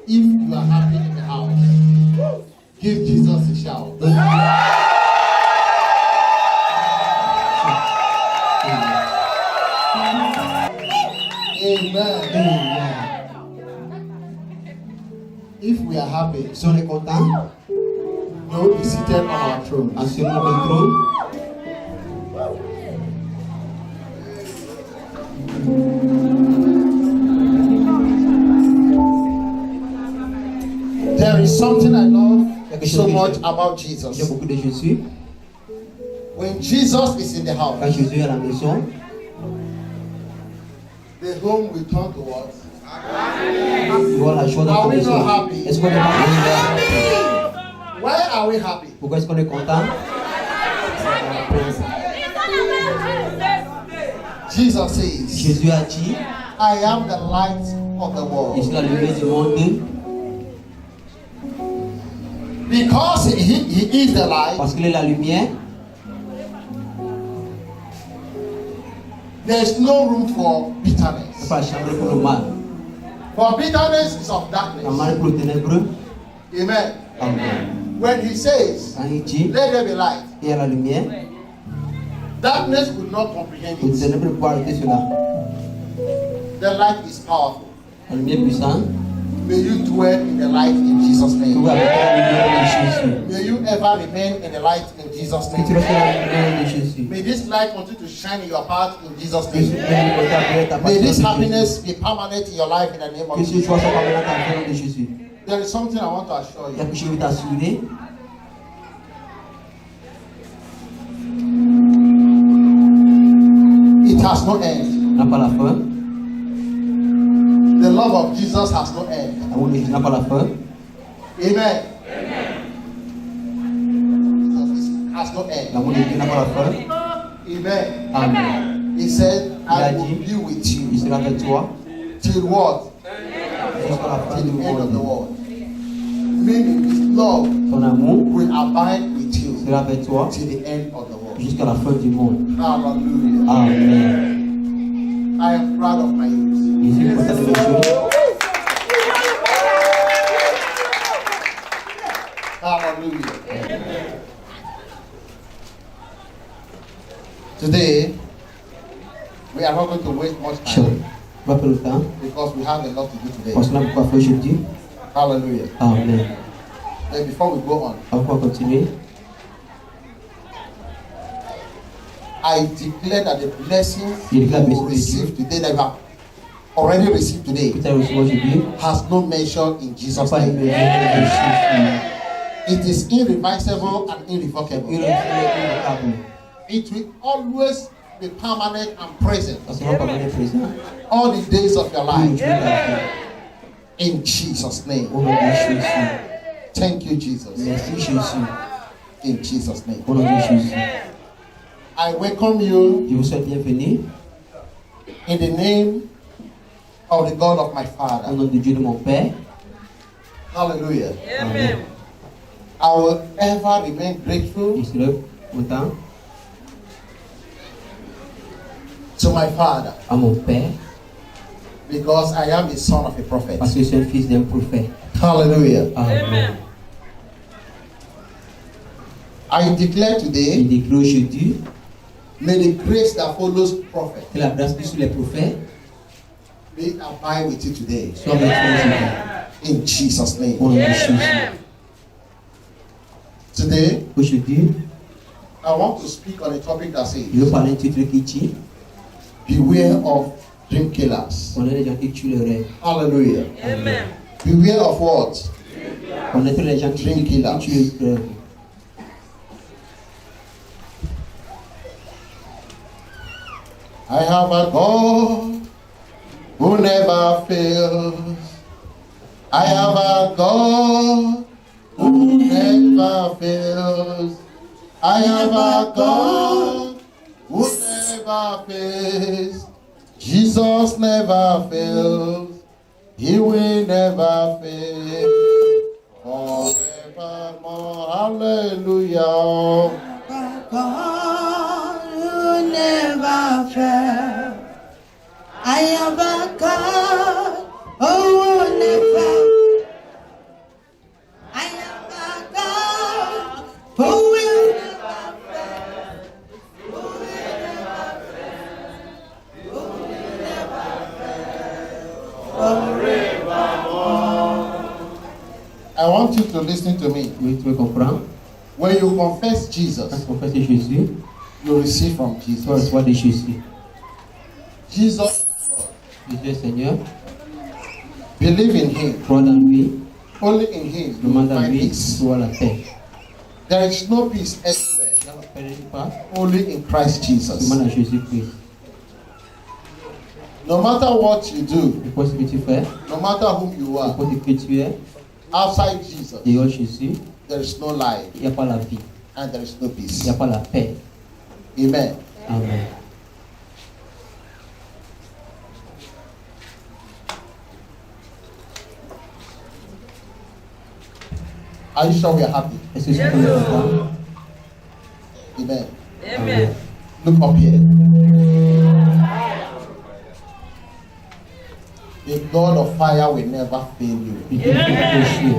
If you are happy in the house, give Jesus a shout. Amen. Amen. If we are happy, Si on est content, we will be seated on our throne. asseyons sur le trône. There is something I love so chose much que about J'aime Jesus. beaucoup de Jésus. When Jesus is in the house, Quand Jésus est à la maison, the home will turn towards. tu vois la joie dans Are ta we maison. not happy? Est-ce qu'on est pas content? Why are we happy? Pourquoi est-ce qu'on est content? Jesus says, Jésus a dit, I am the light of the je world. suis la lumière du monde. Because he is the light, Parce qu'il est la lumière, there is no room for il n'y a bitterness. pas de chambre pour le mal. For bitterness is of La darkness. mal pour le ténébreux. Amen. Amen. When he says, Quand il dit, let there be light, il y a la lumière, darkness could not comprehend le it. ténébreux peut pas arrêter cela. The light is powerful. La lumière puissante, May you dwell in the light in Jesus' tu name. vas avec la lumière de Jésus. May you ever remain in the light in Jesus' Que tu name. restes dans la lumière de Jésus. May this light continue to shine in your heart in Jesus' Que ce name. lumière de ta May this passion de happiness be permanent in your life in the name Jésus. of Que ce Jesus. joie soit permanente dans le nom de Jésus. There is something I want to assure Il y a you. quelque chose que je veux t'assurer. It has no end. N'a pas la fin. The love of Jesus has no end. L'amour de Jésus n'a pas la fin. Amen. It has no end. L'amour de Dieu n'a pas la fin. Amen. Amen. He said, Il I a will dit, be with il you sera avec toi till what? jusqu'à la fin Till du the end of the monde. world. Meaning his love Ton amour will abide with you sera avec toi till the end of the world. jusqu'à la fin du monde. Hallelujah. Amen. I am proud of my youth. Je suis content de mes jours. Hallelujah. Today, we are not going to waste much Sure. time Pas peu de temps. because we have a lot to do today. Parce qu'on a beaucoup à faire aujourd'hui. Hallelujah. Amen. Then before we go on, Avant qu'on continue, I declare that the blessings Je you déclare will blessings receive today, that you have already received que today, tu as reçu aujourd'hui, has no mention in n'a Jesus' pas de name. mesure de Jésus. It is irreversible and Il irrevocable. est irrévocable. It will always be permanent and present Parce qu'on va pas venir présent. all the days of your Tous les life. jours de la vie. In Jesus' name. Au nom de Jésus. Thank you, Jesus. Merci Jésus. In Jesus' name. Au nom de Jésus. I welcome you Je vous souhaite bienvenue in the name of the God of my au Father. nom de Dieu de mon Père. Hallelujah. Amen. I will ever remain grateful Je serai content to my Father à mon Père because I am the son of a prophet. parce que je suis un fils d'un prophète. Hallelujah. Amen. I declare Je today, déclare aujourd'hui may the grace that follows prophet que la grâce qui est sur les prophètes may it abide with you today. soit avec toi aujourd'hui. In Jesus' Au name. nom de Jésus. Today, Aujourd'hui, I want to speak on a topic that says, je veux parler d'un titre qui dit beware of dream killers. on est les gens qui tuent le rêve. Hallelujah. Amen. Beware of what? On est les gens qui tuent le rêve. I have a God who never fails. I have a God who never fails. I have a God who never fails. Jesus never fails. He will never fail. Forevermore. Hallelujah. God who never fail. I have a God who never to listen to me. Oui, tu veux comprendre? When you confess Quand Jesus, tu confesses Jésus, you receive from tu vas Jesus. recevoir de Jésus. Jesus, Jésus est Seigneur, believe in him. crois dans lui, Only in him you will demande à find lui, peace. tu auras la paix. There is no peace elsewhere. Là, la paix n'est pas, Only in Christ Jesus. demande à Jésus-Christ. No matter what you do, N'importe ce que tu fais, no matter whom you are, n'importe qui tu es, outside Jesus, dehors Jésus, there is no life il n'y a pas la vie, and there is no il peace. n'y a pas la paix. Amen. Amen. Are you sure we are happy? Est-ce que tu peux le comprendre? Amen. Amen. Look up here. The God of fire will never fail you. Le Dieu qui peut pécher.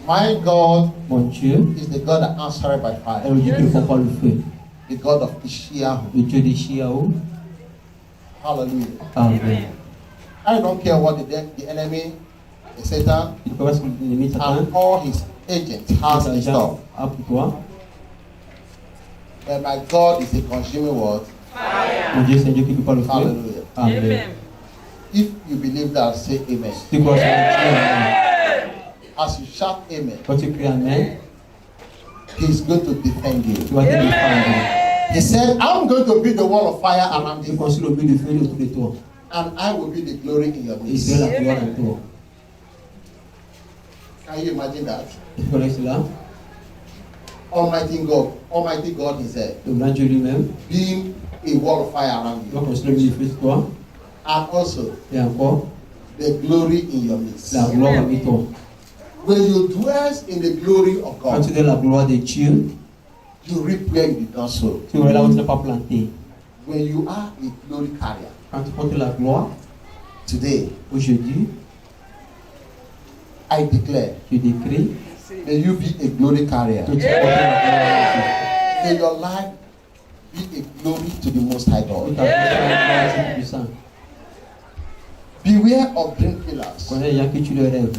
My God Mon Dieu is the God that answered by est fire. le Dieu qui ne prend pas le feu. The God of Ishiah. Le Dieu des Chiao. Hallelujah. Amen. I don't care what the enemy, the Satan, Tu ne peux pas ce que l'ennemi Satan and all his agents has in store. a pour toi. But my God is a consuming word. Mon Dieu, c'est un Dieu qui ne peut pas le feu. Hallelujah. Amen. If you believe that, say amen. Tu crois sur Dieu. As you shout amen, Quand tu cries Amen, he's going to defend tu you. vas te défendre. He said, I'm going to be the wall of fire around Tu you, construis le mur de feu autour de toi. and I will be the glory in your Et il sera midst. la gloire en toi. Can you imagine that? Tu connais cela? Almighty God himself, Le grand Dieu lui-même being a wall of fire around va you, construire le mur de feu sur toi. and also Et encore, the glory in your midst. la gloire parmi toi. When you dwell in the glory of Quand God, tu es dans la gloire de Dieu, you reap where you did not sow. tu vas là où tu n'as pas planté. When you are a glory carrier, Quand tu portes la gloire, today, aujourd'hui, I declare, je décris may you be a glory carrier. que tu portes la gloire May your life be a glory to the Most High de God. Dieu. Ta gloire est puissante. Beware of dream killers. Connais les gens que tu le rêves.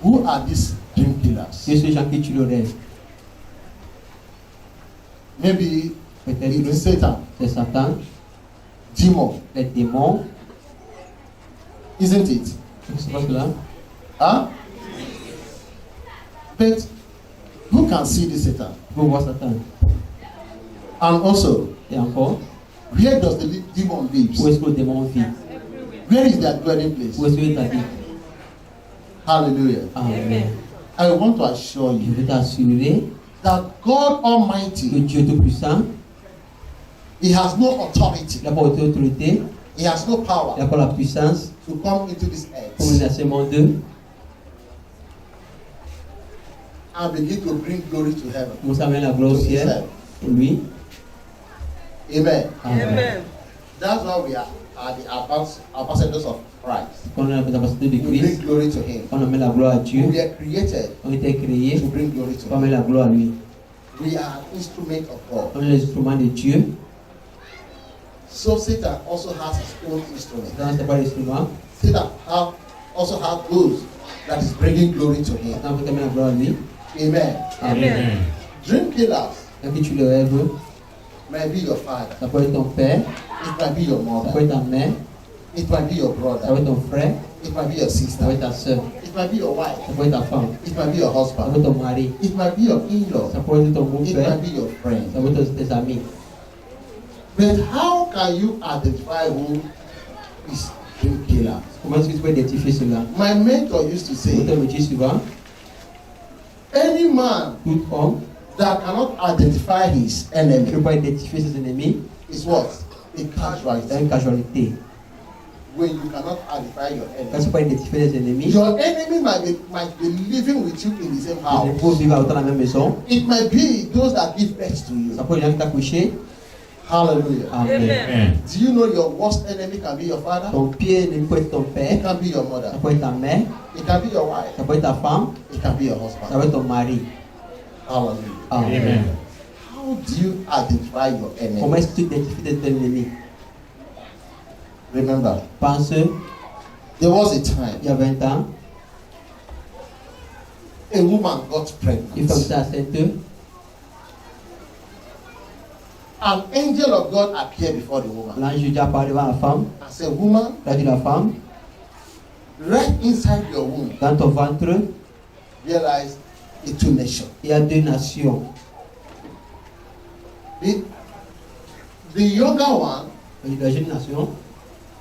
Who are these dream killers? Qui sont ces gens que tu le rêves? Maybe Peut-être it que is Satan, c'est Satan, demon, les démons. isn't it? C'est pas cela? Huh? But who can see this Satan? Tu peux voir Satan. And also, Et encore, where does the demon où live? est-ce que le démon vit? Where is their dwelling Où place? est-ce qu'il habite? Hallelujah. Amen. I want to assure Je you veux t'assurer that God que Almighty, Dieu Tout-Puissant, He has no authority, il n'a pas d'autorité, He has no il power n'a pas la puissance to come into this pour venir earth dans ce monde and begin to bring glory to heaven. pour s'amener la gloire au To ciel himself. pour lui. Amen. Amen. That's why we are the ambassadors of Christ. Quand on a la capacité de We bring Christ, glory to Him. on amène la gloire à Dieu, We are created on était créés to bring glory to pour Him. amener la gloire à lui. We are an instrument of God. On est les instruments de Dieu. So Satan also has his own instrument. Satan, c'est pas l'instrument. Satan also has those that is bringing glory to Him. Satan peut amener la gloire à lui. Amen. Amen. Dream killers Quand tu le rêves, might be your father. ça peut être ton père, It might be your ça peut mother. être ta mère, It might be your ça peut brother. être ton frère, It might be your ça sister. peut être ta soeur, It might be your wife. ça peut être ta femme, It might be your ça peut husband. être ton mari, It might be your in-law. ça peut être ton It beau-père, might be your friend. ça peut être tes amis. But how can you identify who is dream killer? Comment est-ce que tu peux identifier cela? My mentor used to Mon say, père me dit souvent, any man tout homme that cannot identify his qui ne enemy peut pas identifier ses ennemis, is what? A c'est casualty. une casualité. When you cannot identify your Quand tu enemy. ne peux pas identifier les ennemis, Your enemy might be living with you in the same les house. ennemis vivent dans la même maison, It might be those that give birth to you. ça peut être les gens qui t'ont couché. Hallelujah. Amen. Do you know your worst enemy can be your father? Ton pire ennemi peut être ton It père, can be your ça mother. peut être ta mère, It can be your wife. ça peut être ta femme, It can be your ça husband. peut être ton mari. Hallelujah. Amen. How do you identify your Comment enemy? est-ce que tu identifies tes ennemis? Remember, Pense, There was a time il y a 20 ans, a woman got une femme pregnant. s'est enceinte. An angel of God appeared before the woman L'ange de Dieu apparaît devant la femme. and said, woman, Il a dit la femme, right inside your womb, dans ton ventre, realize the two nations. il y a 2 nations. The younger one La jeune nation,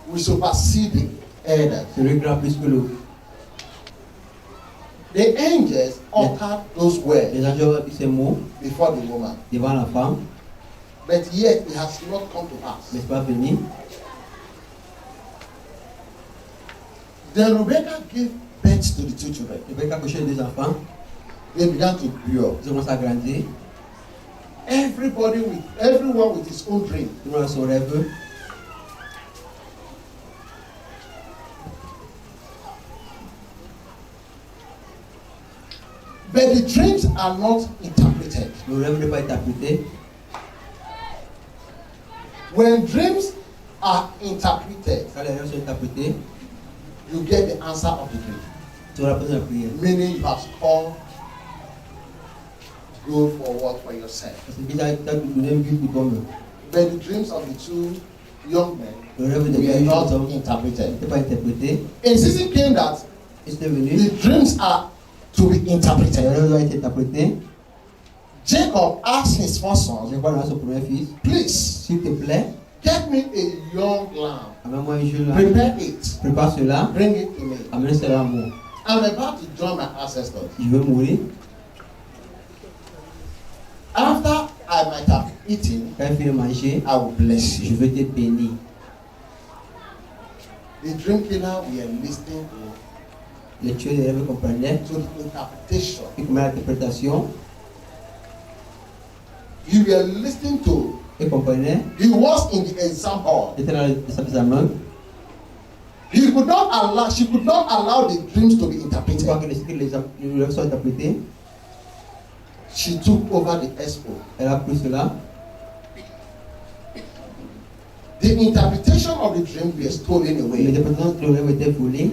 will supersede the elders. c'est le grand plus que l'autre. The angels uttered those words Les anges ont dit ces mots before the woman, devant la femme, but yet it has not come to pass. mais c'est pas venu. Then Rebecca gave birth to the 2 children. Rebecca a couché 2 enfants, They began to grow up. ils ont commencé à grandir. Everyone with his own dream. Tout le monde a son rêve. But the dreams are not interpreted. Le rêve n'est pas interprété. When dreams are interpreted, Quand les rêves sont interprétés, you get the answer of the dream. tu auras besoin de la prière. Meaning you have scored good forward for yourself. Parce que déjà, tu as donné une vie pour toi-même. But the dreams of the 2 young men Le rêve de were Dieu not n'est interpreted. pas interprété. A season came that Et c'est venu. the dreams are to be Le interpreted. rêve doit être interprété. Jacob asked his first Je son, vois dans son premier fils, please s'il te plaît, get me a young lamb, amène-moi un jeune là. prepare it, Prépare cela, bring it to me. amène cela à moi. I'm about to join my ancestors. Je veux mourir. After I might have eaten, Quand il finit de manger, I will bless je you. veux te bénir. The dream killer we are listening Les tueurs des rêves comprenaient. to the interpretation. Ils comprenaient l'interprétation. You were listening to. Ils comprenaient. He was in the exam hall. Il était dans l'examen. He could not allow. She could not allow the dreams to be Une fois interpreted. que les rêves sont interprétés, She took over the expo. elle a pris cela. The interpretation of the dream was stolen away. L'interprétation du rêve était volée.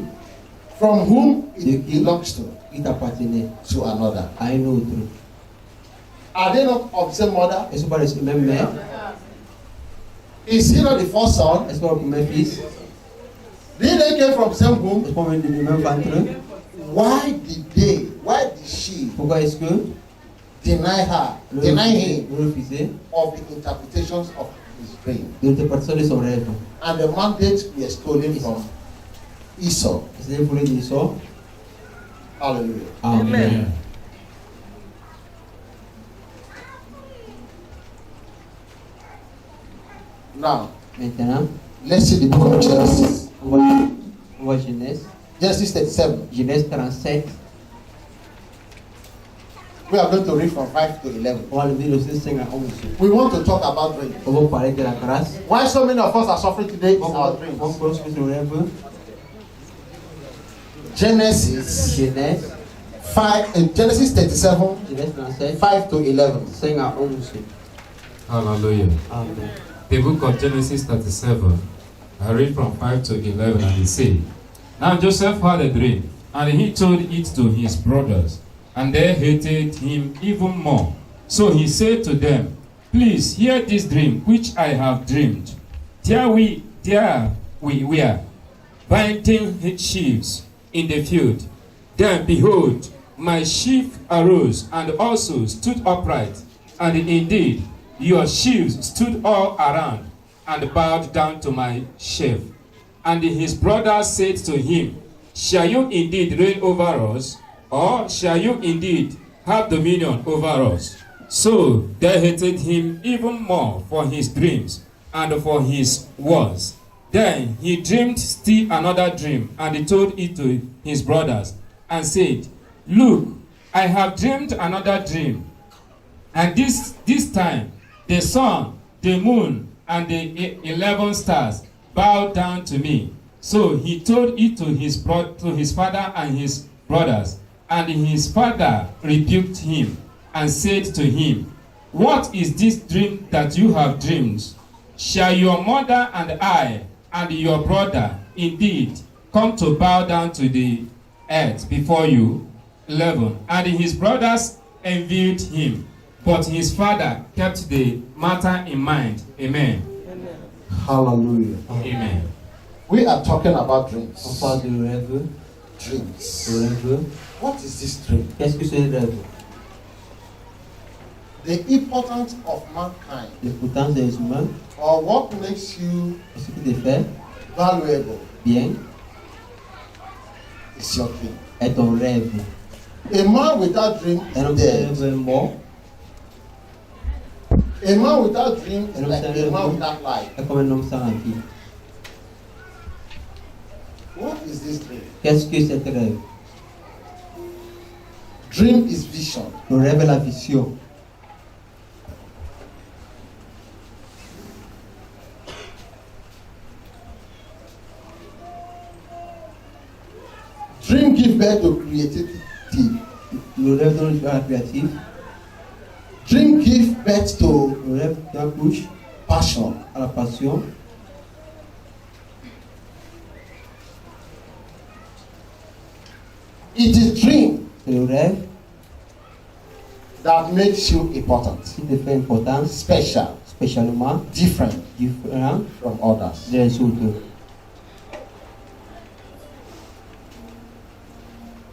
From whom De it qui belongs to il t'appartenait another. à un autre. Are they not of the same mother? Est-ce qu'on parle de la même mère? Is he not the first son? Est-ce qu'on parle du premier fils? Did they came from the same womb? Est-ce qu'on vient du même ventre? Why did she Pourquoi est-ce que deny him le refusait of the interpretations of his dream? de l'interprétation de son rêve? And the mandate were stolen from Esau. C'est volé de l'histoire. Hallelujah. Amen. Now, Maintenant, let's see the book of Genesis. on voit Genèse. Genesis 37. Genèse 37. We are going to read from 5 to 11. On va lever le 5 à 11. We want to talk about dreams. On va parler de la grâce. Why so many of us are suffering today is our On dreams. pense que c'est le rêve. Genesis Genèse 5, Genesis 37, Genèse 37, 5 to 11. 5 à 11. Hallelujah. Amen. The book of Genesis 37, I read from 5 to 11, and it says, Now Joseph had a dream, and he told it to his brothers, and they hated him even more. So he said to them, Please hear this dream which I have dreamed. There we were, binding sheaves in the field. Then behold, my sheaf arose and also stood upright, and indeed your sheaves stood all around and bowed down to my sheaf. And his brothers said to him, Shall you indeed reign over us, or shall you indeed have dominion over us? So they hated him even more for his dreams and for his words. Then he dreamed still another dream, and he told it to his brothers, and said, Look, I have dreamed another dream, and this time the sun, the moon, and the 11 stars bowed down to me. So he told it to his father and his brothers, and his father rebuked him and said to him, What is this dream that you have dreamed? Shall your mother and I and your brother indeed come to bow down to the earth before you. 11. And his brothers envied him, but his father kept the matter in mind. Amen. Hallelujah. Amen. We are talking about On dreams. parle de rêve. Dreams. Le rêve. What is this dream? Qu'est-ce que c'est le rêve? The importance of mankind, L'importance des humains. or what makes you Ce qui te fait valuable, bien is your dream. est ton rêve. A man without dream Un homme is sans dead. rêve est mort. A man without dream is Un homme like sans a rêve man without life. est comme un homme sans la vie. What is this dream? Qu'est-ce que c'est ce rêve? Dream is vision. Le rêve est la vision. Dream give birth to creativity. Le rêve donne à la créative. Dream give birth to Le rêve accouche passion. à la passion. It is dream C'est le rêve that makes you important, qui te fait importance, special, spécialement different différent from others. des autres.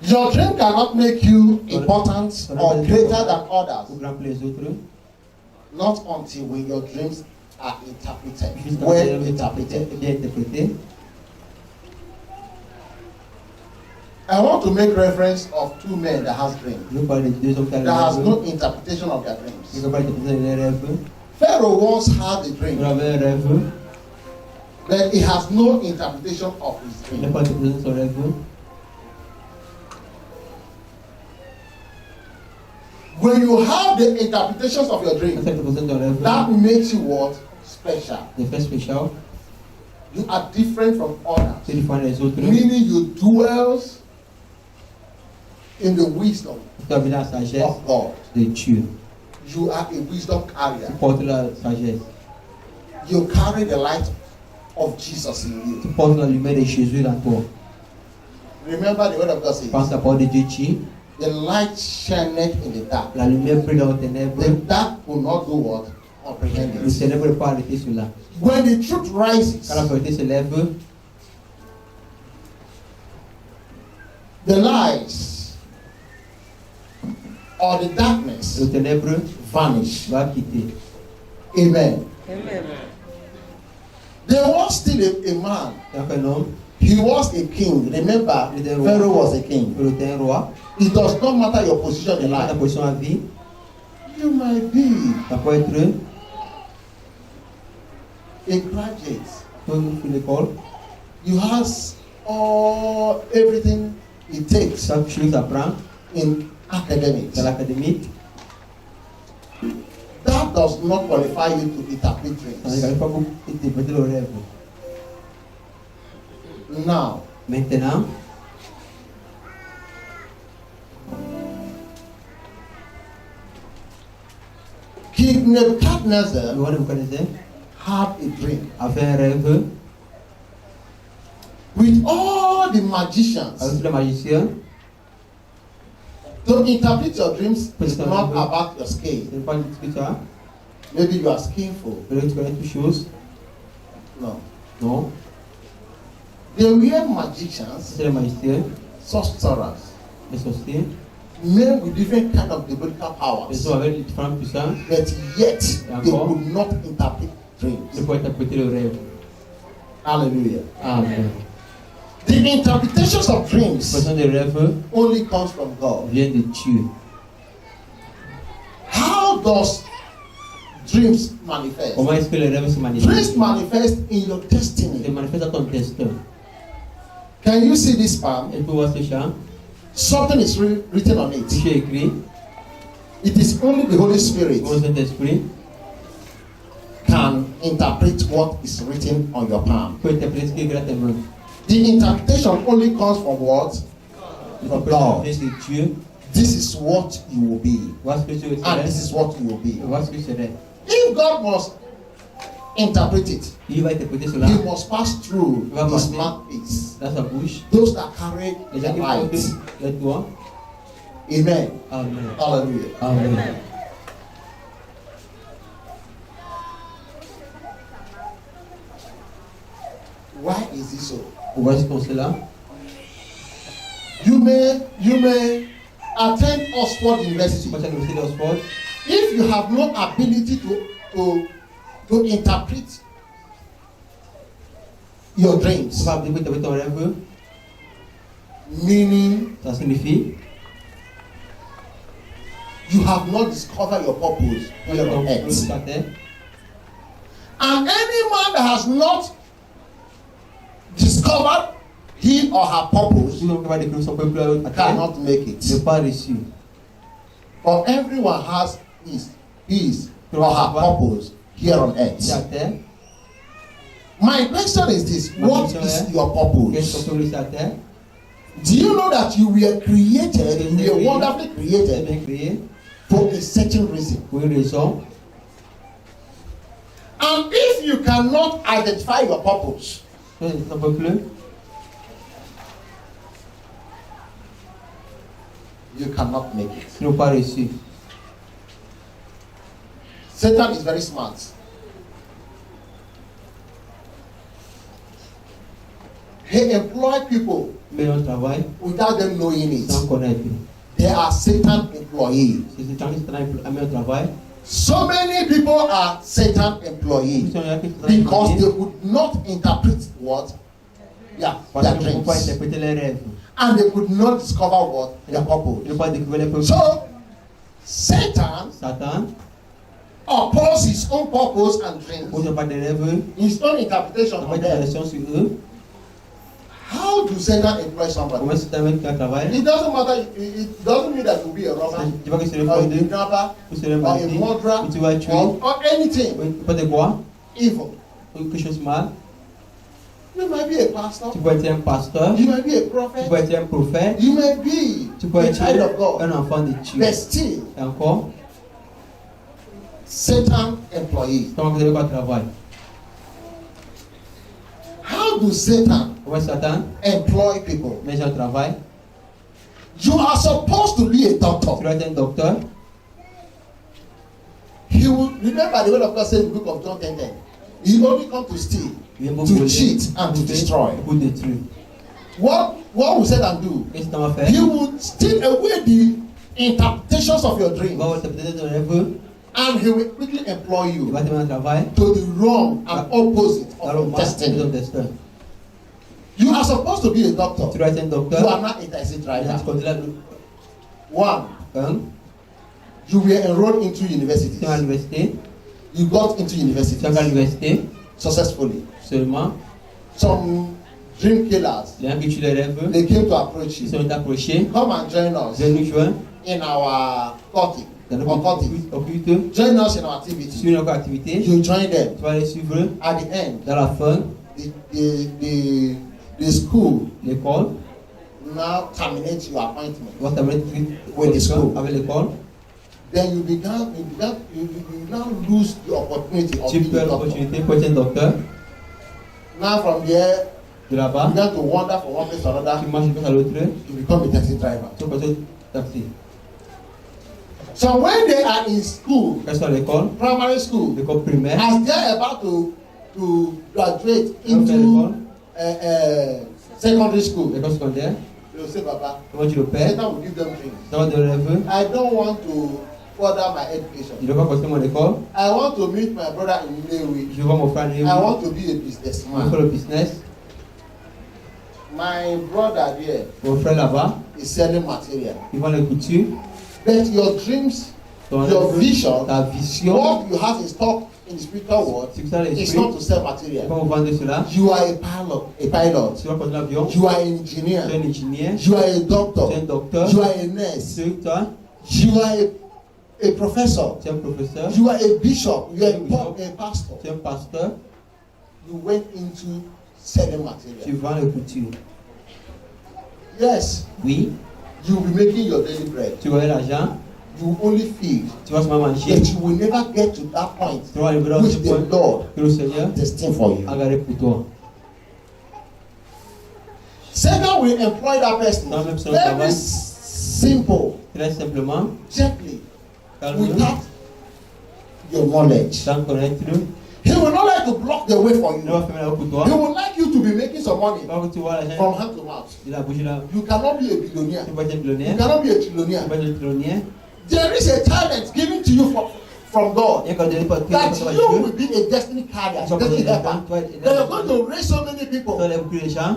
Your dream cannot make you important or greater than Plus others, grand que les autres, not until when your dreams are interpreted, jusqu'à well ce que interpreted. bien interprété. I want to make reference of two men that has dreams. Je veux parler de deux hommes qui ont That has le no rêve. interpretation of their Je dreams. veux parler de rêve. Pharaoh once had a Il dream, avait un rêve. but he has no interpretation of his Il n'a dream. pas interprété son rêve. When you have the interpretations of your Quand dream, tu interprètes ton rêve, that makes you what? Special. des faits spéciaux, You are different from others. c'est différent des autres. Meaning you dwells in the wisdom Tu as vu la sagesse of God. de Dieu. You are a wisdom carrier. Tu portes la sagesse. You carry the light of Jesus in Tu you. portes la lumière de Jésus dans toi. Remember the word of God Pense says, à la parole de Dieu dit, the light shineth in the dark. la lumière brille dans les ténèbres. The dark will not do what? Comprehend Le it. ténèbre ne peut pas arrêter cela. When the truth rises, Quand la vérité se lève, the lies or the darkness le ténèbre vanish. va quitter. Amen. Amen. There was still a man. Quand un homme, He was a king. Remember, il était roi. Pharaoh was a king. Il était un roi. It does not matter your position in Il a ta life. position à vie. You might be Ça peut être a graduate. comme sur l'école. You has all everything it takes Chaque chose apprend in academics. dans l'académie. That does not qualify you to interpret Ça ne dreams. va pas beaucoup interpréter le rêve. Now, Maintenant, King Nebuchadnezzar le roi Nebuchadnezzar had a dream avait un rêve with all the magicians. avec le magicien. To interpret your dreams is not about your skill. Ce n'est pas ce que tu as. Maybe you are skillful. Peut-être que tu connais toutes choses. No. Non. They were magicians, C'est le magicien, sorcerers, les sorciers. men with different kind of biblical Ils powers, sont avec différentes puissances. but yet they could not interpret Ne dreams. peuvent interpréter le rêve. Hallelujah. Amen. The interpretations of La dreams personne des rêves only comes from God. vient de Dieu. How does dreams manifest? Comment est-ce que les rêves se manifestent? Dreams manifest in your Se destiny. manifestent à ton destin. Can you see this palm? Elle peut voir ce chant. Something is written on Si it. j'ai écrit, It is only the Holy Spirit mon Saint-Esprit can interpret what is written on your palm. peut interpréter ce qui est écrit à tes mains. The interpretation only comes from what? From God. C'est Dieu. This is what you will be. Vois ce que tu And this serais. is what you will be. Vois ce que serait. If God must interpret it. Il va interpréter cela He must pass through Il va his passer mouthpiece. dans sa bouche. Those that carry Les the gens qui light. portent les doigts. Amen. Amen. Hallelujah. Amen. Why is it so? Pourquoi est-ce qu'on sait là? You may attend Oxford University. Pourquoi c'est l'université d'Oxford? If you have no ability to interpret your Tu dreams, vas interpréter ton rêve. meaning Ça signifie you have not discovered your purpose here on earth. sur terre. And any man that has not discovered he or her purpose Tout le monde qui va découvrir son peuple à terre cannot make n'est it. pas reçu. For everyone has his or her purpose here on C'est à earth. terre. My question is this: what is your Qu'est-ce purpose? qu'on peut laisser à terre? Do you know that you were created, you were wonderfully C'est created bien créé for a certain reason? pour une raison. And if you cannot identify your purpose, Ton peuple, you cannot make it. ils n'ont pas reçu. Satan is very smart. He employs people Mais on travaille without them knowing it. sans connaître. They are Satan employees. C'est ce temps qui est mis au travail. So many people are Satan employees because they could not interpret what their Parce qu'ils ne peuvent pas dreams, interpréter les rêves. and they could not discover what their Ils purpose. n'ont pas découvert les peuples. So Satan Satan, opposes his own purpose and pour dreams, ne pas de rêves, his own interpretation on of va them. une sur eux. How do Satan employ somebody? Comment c'est un mec qui travaille? It doesn't matter. It doesn't mean that you be a robber, Tu vois que c'est le or a fondé, kidnapper, ou c'est le or a bandit, murderer, ou tu vas tuer, or anything ou pas de quoi, evil. ou quelque chose de mal. You might be a pastor. Tu peux être un pasteur, You might be a tu peux prophet. être un prophète, You may be tu peux a être child of God. un enfant de Dieu. But still, Et encore, Satan employee. comment vous avez quoi travail? How do Satan Comment Satan, employ people? les gens travaillent. You are supposed to be a Tu doctor. dois être un docteur. He will remember the word of God says in the book of John 10:10. He only come to steal, Il vient to cheat, and to destroy. pour détruire. What will Satan do? Qu'est-ce que tu vas faire? He will steal away the interpretations of your Il dreams, va interpréter ton rêve, and he will quickly employ il you va te mettre au travail. to the wrong and opposite Dans of le your mal de destiny. ton destin. You are supposed to be a Tu doctor. dois être un You docteur. are not a taxi Tu driver. contrôles One, you were enrolled into university. tu es à l'université. You got into Tu university es à l'université successfully. seulement. Some dream killers, Les gens qui tuent les rêves, they came to approach ils you. sont approchés. Come and join us Viens nous joindre in our cultic. dans Or cultic. notre culte. Join us in our Sur activity. notre activité. You join them. Tu vas les suivre. At the end, Dans la fin, the school l'école. now terminate your appointment. Tu vas t'amener With the school. avec l'école. Then you now lose the opportunity of Tu being peux a doctor. l'opportunité pour être un docteur. Now from there, De you là-bas, begin to wander from one place to another. tu marches d'une place à l'autre. You become a taxi driver. Tu passes au taxi. So when they are in school, Quand ils sont à l'école, primary school, l'école primaire, as they are about to graduate quand tu fais into l'école, secondary school, l'école secondaire, they will say, Papa, comment tu le perds? Satan will give them dreams. Ça va de rêve. I don't want to further my education. Je ne veux pas continuer mon école. I want to meet my brother in Nnewi. Je vois mon frère Néo. I want to be a Je veux businessman. faire le business. My brother there Mon frère là-bas, is selling material. il vend les coutures. But your dreams, Ton your rêve, vision, ta vision, what you have in stock in the spiritual world c'est que ça is l'esprit. not to sell material. Quand vous vendez cela, You are a pilot. tu vas prendre l'avion. You are an Tu es engineer. un ingénieur. You are a Tu es un doctor. docteur. You are a nurse. Tu toi, You are a professor. tu es un professeur. You are a bishop. You are Bishop. a pastor. Tu es un pasteur. You went into selling Tu material. vends les coutures. Yes, Oui, you will be making your daily bread. tu aurais l'argent. you will only feed, Tu vas seulement manger. but you will never get to that point Tu vas arriver dans ce which the point Lord que le Seigneur destined for you. a gardé pour toi. Satan will employ that person Dans même son very travail. simple, Très simplement, gently, calme-le, without your knowledge. sans connaître-le. He will not like to block the way for Il you. va fermer la route pour toi. He would like you to be making some money Quand tu vois l'argent from hand to mouth. de la bouche là, You cannot be a billionaire. tu vas être You millionnaire. cannot be a Tu trillionaire. vas être millionnaire. There is a talent given to you from God Et quand tu es pas that you will be a destiny carrier, tu vas destiny être helper. tu vas That you're going to raise so many tu people. vas beaucoup de gens.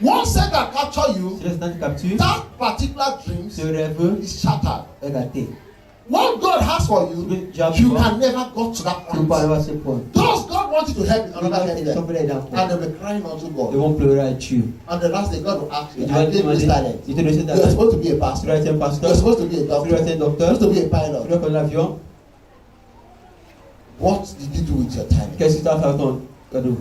Once Satan capture you, Si le Satan te capture, that particular dream ce rêve is shattered. est gâté. What God has for you, you can never go to that Tu ne peux pas point. arriver à ce point. Does God want you to help in another Ils area? sont prêts dans And they'll be crying unto Ils God. vont pleurer à Dieu. And the last day, God will ask you, Tu vas I te gave you this demander, talent. il te donne ce You're talent. supposed to be a Tu pastor. dois être un You're pasteur. supposed to be a Tu dois doctor. être un You're docteur. supposed to be a Tu pilot. dois prendre l'avion. What did you do with your talent? Qu'est-ce que tu as fait avec ton cadeau?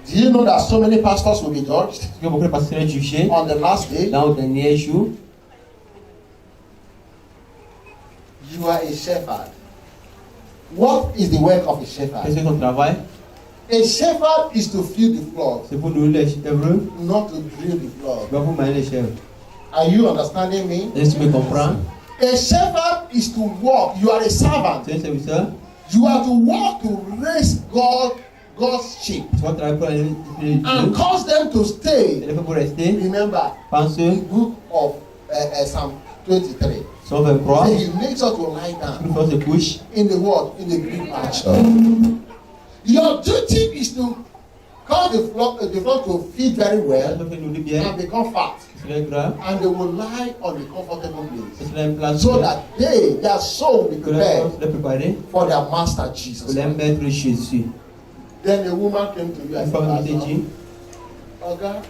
Do you know that so many pastors will be judged Parce que beaucoup de pasteurs sont jugés on the last day? dans le dernier jour. You are a shepherd. What is the work of a shepherd? Qu'est-ce que ton travail? A shepherd is to feed the flock, C'est pour nourrir les chèvres. not to drill the Tu flock. vas pour manier les chèvres. Are you understanding me? Est-ce que tu me comprends? A shepherd is to walk. You are a servant. Tu es un serviteur. You are to walk to raise God's sheep Tu vas travailler pour les Dieu. and cause them to Tu stay. es fait pour rester. Remember Pense the book of Psalm 23. Psaume 23. Say he makes us to lie down Nous faisons des couches. in the what? In the green pasture. Your duty is to cause the flock to feed very Tu well vas faire nourrir bien. and become fat, C'est le gras. and they will lie on the comfortable place, C'est une place so that their soul will be que les prepared préparer for their master pour Jesus. les maître Jésus. Then a woman came to you Une and femme said, nous dit, Oga,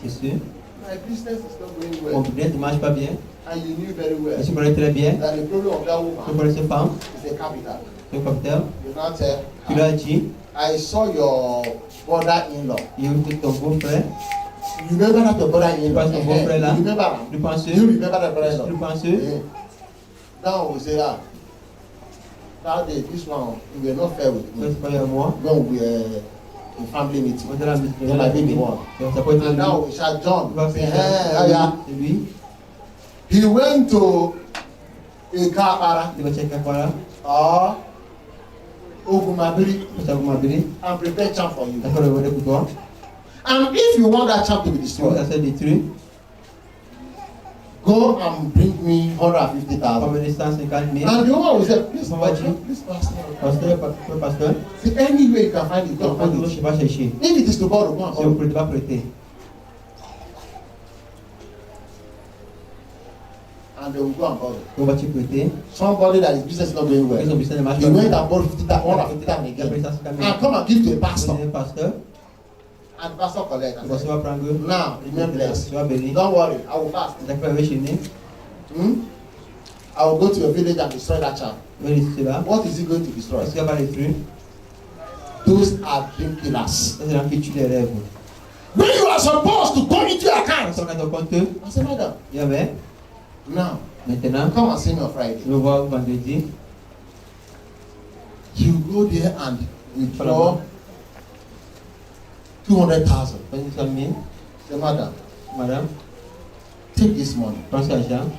Jésus, my business is not going mon well, business ne marche pas bien. and you knew very well Et tu connais très bien. that the problem of that Tu woman connais cette femme, is a capital. le capital. You now tell Tu her, lui as dit, I saw your brother-in-law. il y a eu ton beau-frère. You remember that your brother-in-law? Pas son beau-frère là. You remember him? Tu penses, Do you remember that brother-in-law? tu penses, Yeah. Now we say, that day, this one, you were not fair with tu me. es pas avec moi. When we were in family meeting. On est dans la Yeah, my baby one. Ça peut être And lui. now we shall John. Tu vas Say, faire hey, yeah. c'est lui. He went to a car Tu vas checker quoi là. or Ogumabiri Ça vous m'appelez. and prepare champ for you. Ça fait le volet pour toi. And if you want that champ to be Tu vas destroyed, ça détruire. go and bring me 150,000. Comme les 150 000. And the woman will say, please, How much? please, pastor. Pasteur, See, any way you can find it, go donc and je find ne it. sais pas chercher. If it is to borrow, go and Si vous borrow. ne pouvez pas prêter. And they will go and borrow. On va-tu prêter? Somebody that his business is not doing Ils ont well. business ne marche He pas. went and borrowed 150,000 Il a pris again. 150 000. And come and give to a Il pastor. a un pasteur. And the pastor collect. Il va se faire prendre. Now, remain blessed. Tu vas béni. Don't worry, I will fast. Tu as fait avec chez nous. I will go to your village and destroy that child. Oui, c'est là. What is he going to destroy? Est-ce qu'il va détruire? Those are dream killers. C'est là qui tue les rêves. When you are supposed to go into your Quand account, on regarde ton compte, I say, madam, il y avait. now, Maintenant, come and see me on Friday. je vais voir vendredi. You go there and withdraw 200,000. 25 000. Say, madam, Madame, take this money, prends cet argent.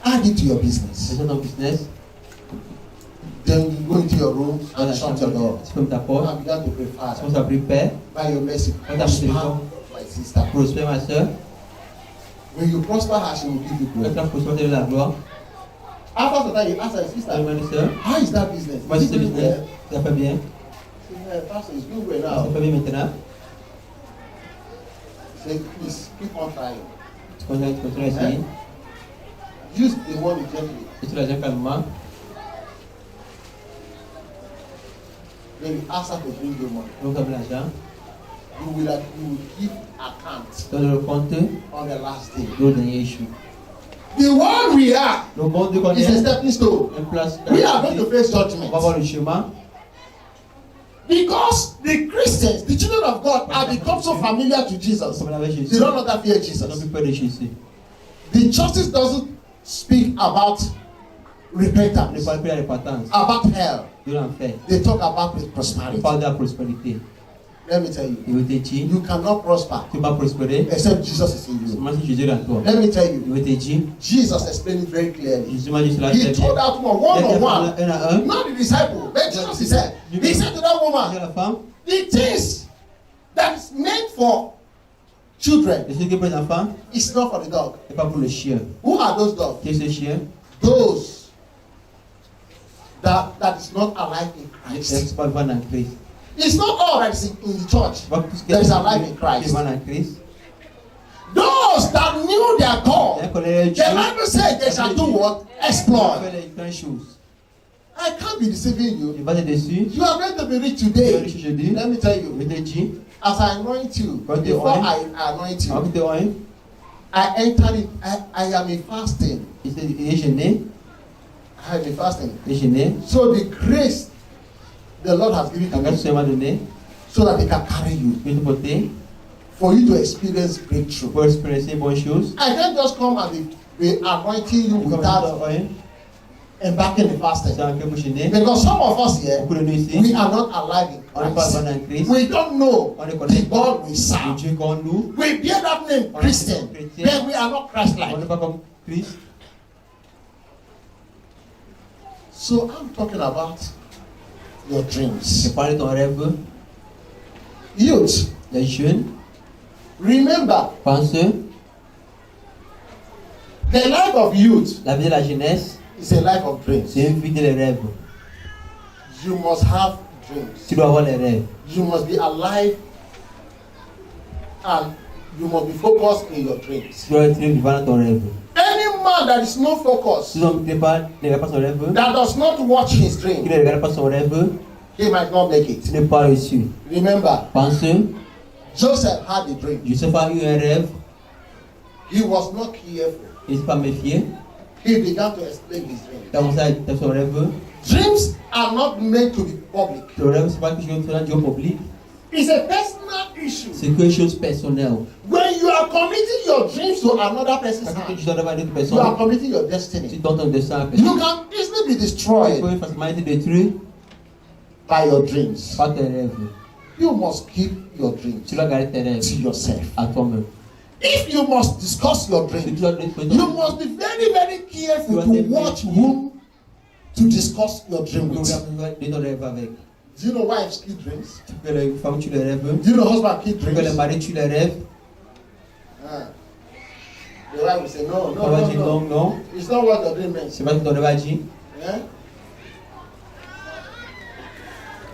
add it to your business. C'est ton business. Then you go into your room Dans and la shut chambre, your door. tu fermes ta porte. And begin to pray, Tu Father, commences à prier, Père, by your mercy, Father, prosper téléphone. my sister. prospère ma soeur. When you prosper her, she will give you Quand glory. tu as prospéré de la gloire, After that, you ask her tu sister, demandes soeur, how is that business? comment Is c'est it ce doing business? well? Ça fait bien? She said, Pastor, it's doing well Ça now. fait bien maintenant? Say, please, keep on trying. Tu continues à essayer. Use the money gently. Et tu l'argent calmement. Then you ask her to bring you money. Donc, comme l'argent, You will give account tu donnes le compte on the last day. le dernier jour. The world we are Le monde qu'on is a est, stepping stone. une place. We are going to face On judgment. va voir le chemin. Because the Christians, the children of God, have become so familiar to Jesus. Comme avec They Jésus. don't longer fear Ils n'ont Jesus. plus peur de Jésus. The churches doesn't speak about Ne repentance, parle plus de la repentance, about hell. de l'enfer. They talk about Il prosperity. parle de la prospérité. Let me tell you, Il veut te dire, you cannot prosper tu vas prospérer except Jesus is in you. seulement si Jésus est en toi. Let me tell Il you, veut te dire, Jesus explained it very clearly. Jésus m'a dit cela He très bien. told that woman one on one, Un à un, not the disciple, but Jesus he said to that il woman, dit à la femme, the things that is meant for children le ce qui est pour les enfants is not for the dog. n'est pas pour le chien. Who are those dogs? Qui est ce chien? Those that is not alive in Les Christ. qui pas vivant en Christ. It's not all that is in the church Pas tout ce qui that is est alive in Christ. vivant en Christ. Those that knew their Bien God, connaît the Dieu, Bible said they shall do what? il Exploit. fait les grandes choses. I can't be deceiving you. Il va te dessus. You are going to be rich Tu es today. riche aujourd'hui. Let me tell Il you, veut te dire, as I anoint you, Quand tu before oins, I anoint avant you, que tu aies, I entered it. I am in fasting. il est gêné, I am in fasting. il est gêné. So the grace the Lord has given La to grâce me, que m'a donné, so that He can carry you, peut te porter for you to experience breakthrough. pour expérimenter bonnes choses. I can't just come and be anointing you Comme without embarking in fasting. c'est un peu pour gêner. Because some of us here, Beaucoup de nous ici, we are not alive in on n'est pas Christ. vivant en Christ. We don't know On ne the connaît pas God we le serve. Dieu qu'on loue. We bear that name On est Christian, chrétien. but we are not On n'est Christ-like. pas comme Christ. So I'm talking about your Je dreams. parle de ton rêve. Youth, Les jeunes, remember pense, the life of youth la vie de la jeunesse, is a life of dreams. c'est une vie de rêves. You must have dreams. Tu dois avoir les rêves. You must be alive and you must be focused in your dreams. Tu dois être vivant dans ton rêve. Any man that is not Si focused, l'homme ne regarde pas son rêve, that does not watch his qui dream, ne regarde pas son rêve, he might not make tu it. n'es pas reçu. Remember, Pense, Joseph had a dream. Joseph a eu un rêve, He was not careful. il ne s'est pas méfié. He began to explain his dream. Il a commencé à dire son rêve. Dreams are not meant to be public. Le rêve, ce n'est pas quelque chose de Dieu public, It's a personal issue. c'est quelque chose de personnel. When you are committing your dreams to another person's Quand hand, tu dois avoir une autre you are personne, committing your tu destiny. donnes ton destin à la You personne. can easily be Tu destroyed peux facilement être détruit by your dreams. par tes rêves. You must keep your dreams Tu dois garder tes rêves to yourself. à toi-même. If you must discuss your Tu dreams, dois détruire you ton must be very, very careful to watch whom to discuss your dream with. de ton rêve avec. Do you know wives keep dreams? Tu peux les femmes, tu les rêves. Do you know husband keep Tu peux les dreams? maris, tu les rêves. The wife will say, no, On va dire no, non, no. non. It's not what the dream means. C'est pas ce que ton rêve a dit. Yeah?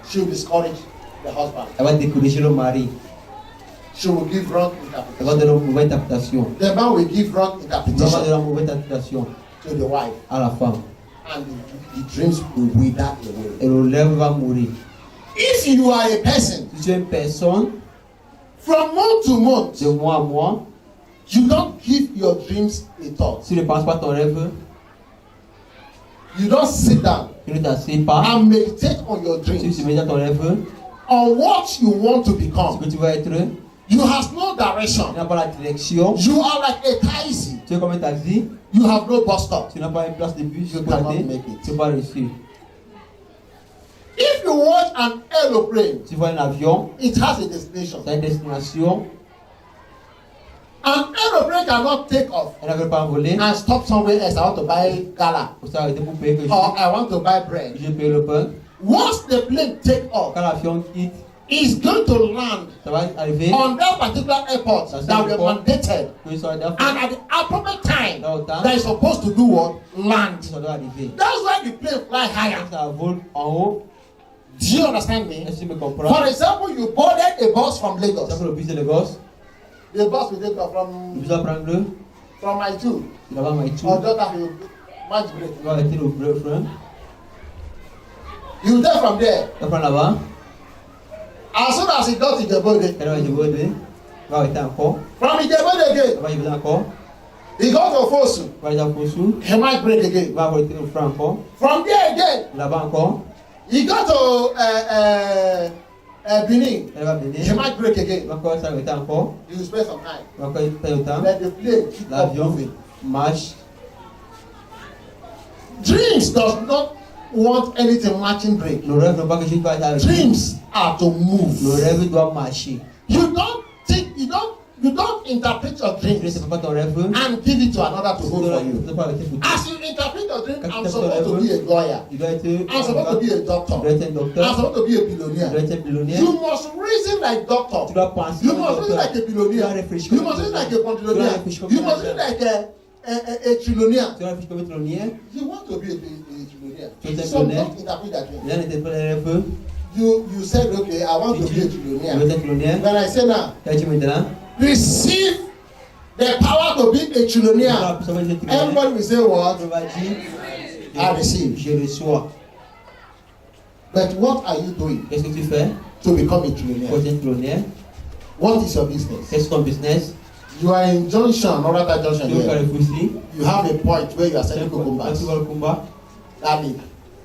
She will discourage the husband. Elle va décourager le mari. She will give wrong Elle va interpretation. donner une mauvaise interprétation. The man will give wrong Elle va interpretation donner une mauvaise interprétation to the wife, à la femme. and the dreams will wither away. Et le rêve va mourir. If you are a person, Si tu es une personne, from month to month, de mois à mois, you don't give your dreams a thought. si tu ne penses pas à ton rêve, You don't sit down tu ne t'assieds pas, and meditate on your si dreams, tu mets dans ton rêve, on what you want to ce become. que tu vas être, tu You have no direction. n'as pas la direction. You are like a taxi. Tu es comme un taxi, You have no bus stop. tu n'as pas une place de bus, tu You peux cannot arrêter, make it. tu ne peux pas réussir. If you watch an aeroplane, Tu vois un avion, it has a destination. tu as une destination, An aeroplane cannot take off elle n'avait pas volé, and stop somewhere else. I want to buy gala pour s'arrêter pour payer quelque or chose. I want to buy bread. Je paye le pain. Once the plane take off, Quand l'avion quitte, it's going to land ça va arriver, on that particular airport that were mandated, que ça doit and at the appropriate time dans le temps, that is supposed to do what? Land. ça doit arriver. That's why the plane fly higher. Quand ça vole en haut, Do you understand me? est-ce que tu me For comprends? example, you boarded a bus from Ça Lagos. pour le bus de Lagos, The bus will take off tu from dois prendre le, my two tu dois avoir Maïtou, or just have you match break. tu dois arrêter le frein, You take from there. tu vas prendre là-bas, As soon as it got to the body, elle va Djibouti, tu vas arrêter encore, from the body tu again, vas Djibouti encore, he got to Fosu. tu vas aller à Fossou, He might break tu again. vas arrêter le frein encore, From there again, là-bas encore, he got to Benin, Elle va it venir. might break Il again. va encore s'arrêter encore. You will spend some time. Il va encore faire le temps. Let the plane keep on L'avion moving. marche. Dreams does not want anything matching break. Le rêve ne veut pas que je fasse avec lui. Dreams are to Le move. rêve doit marcher. You don't think, you don't interpret your Tu ne dreams sais pas ton rêve. and give it to another to hold for Tu you. ne sais pas arrêter pour toi. As you interpret your dream, Quand I'm tu supposed to te be a lawyer. Il doit être. I'm supposed to be a Tu dois doctor. être un I'm docteur. supposed to be a Tu dois billionaire. être un billionnaire. You must reason like Tu doctor. dois penser You comme un must reason docteur. like a billionaire. Tu dois réfléchir You comme must un reason like a billionnaire. quadrillionaire. Tu dois réfléchir comme You un must reason billionnaire. like a trillionaire. Tu dois réfléchir comme un trillionnaire. You want to be a trillionaire. Tu es un So billionnaire. don't interpret that dream. Il y a un rêve. You said, okay, I want to Tu be a dis, tu veux trillionaire. être un trillionnaire. When I say now, Quand tu maintenant. receive the power to be a trillionaire. Ça va être un trillionnaire. Everybody will say what? Tu vas dire. I receive. Je reçois. But what are you doing Qu'est-ce que tu fais to become a pour trillionaire? être un trillionnaire? What is your business? Qu'est-ce que ton business? You are in junction, not that junction Tu veux faire here. le foussi? You have a point where you are selling Quand cucumbers, tu vas au combat, garlic,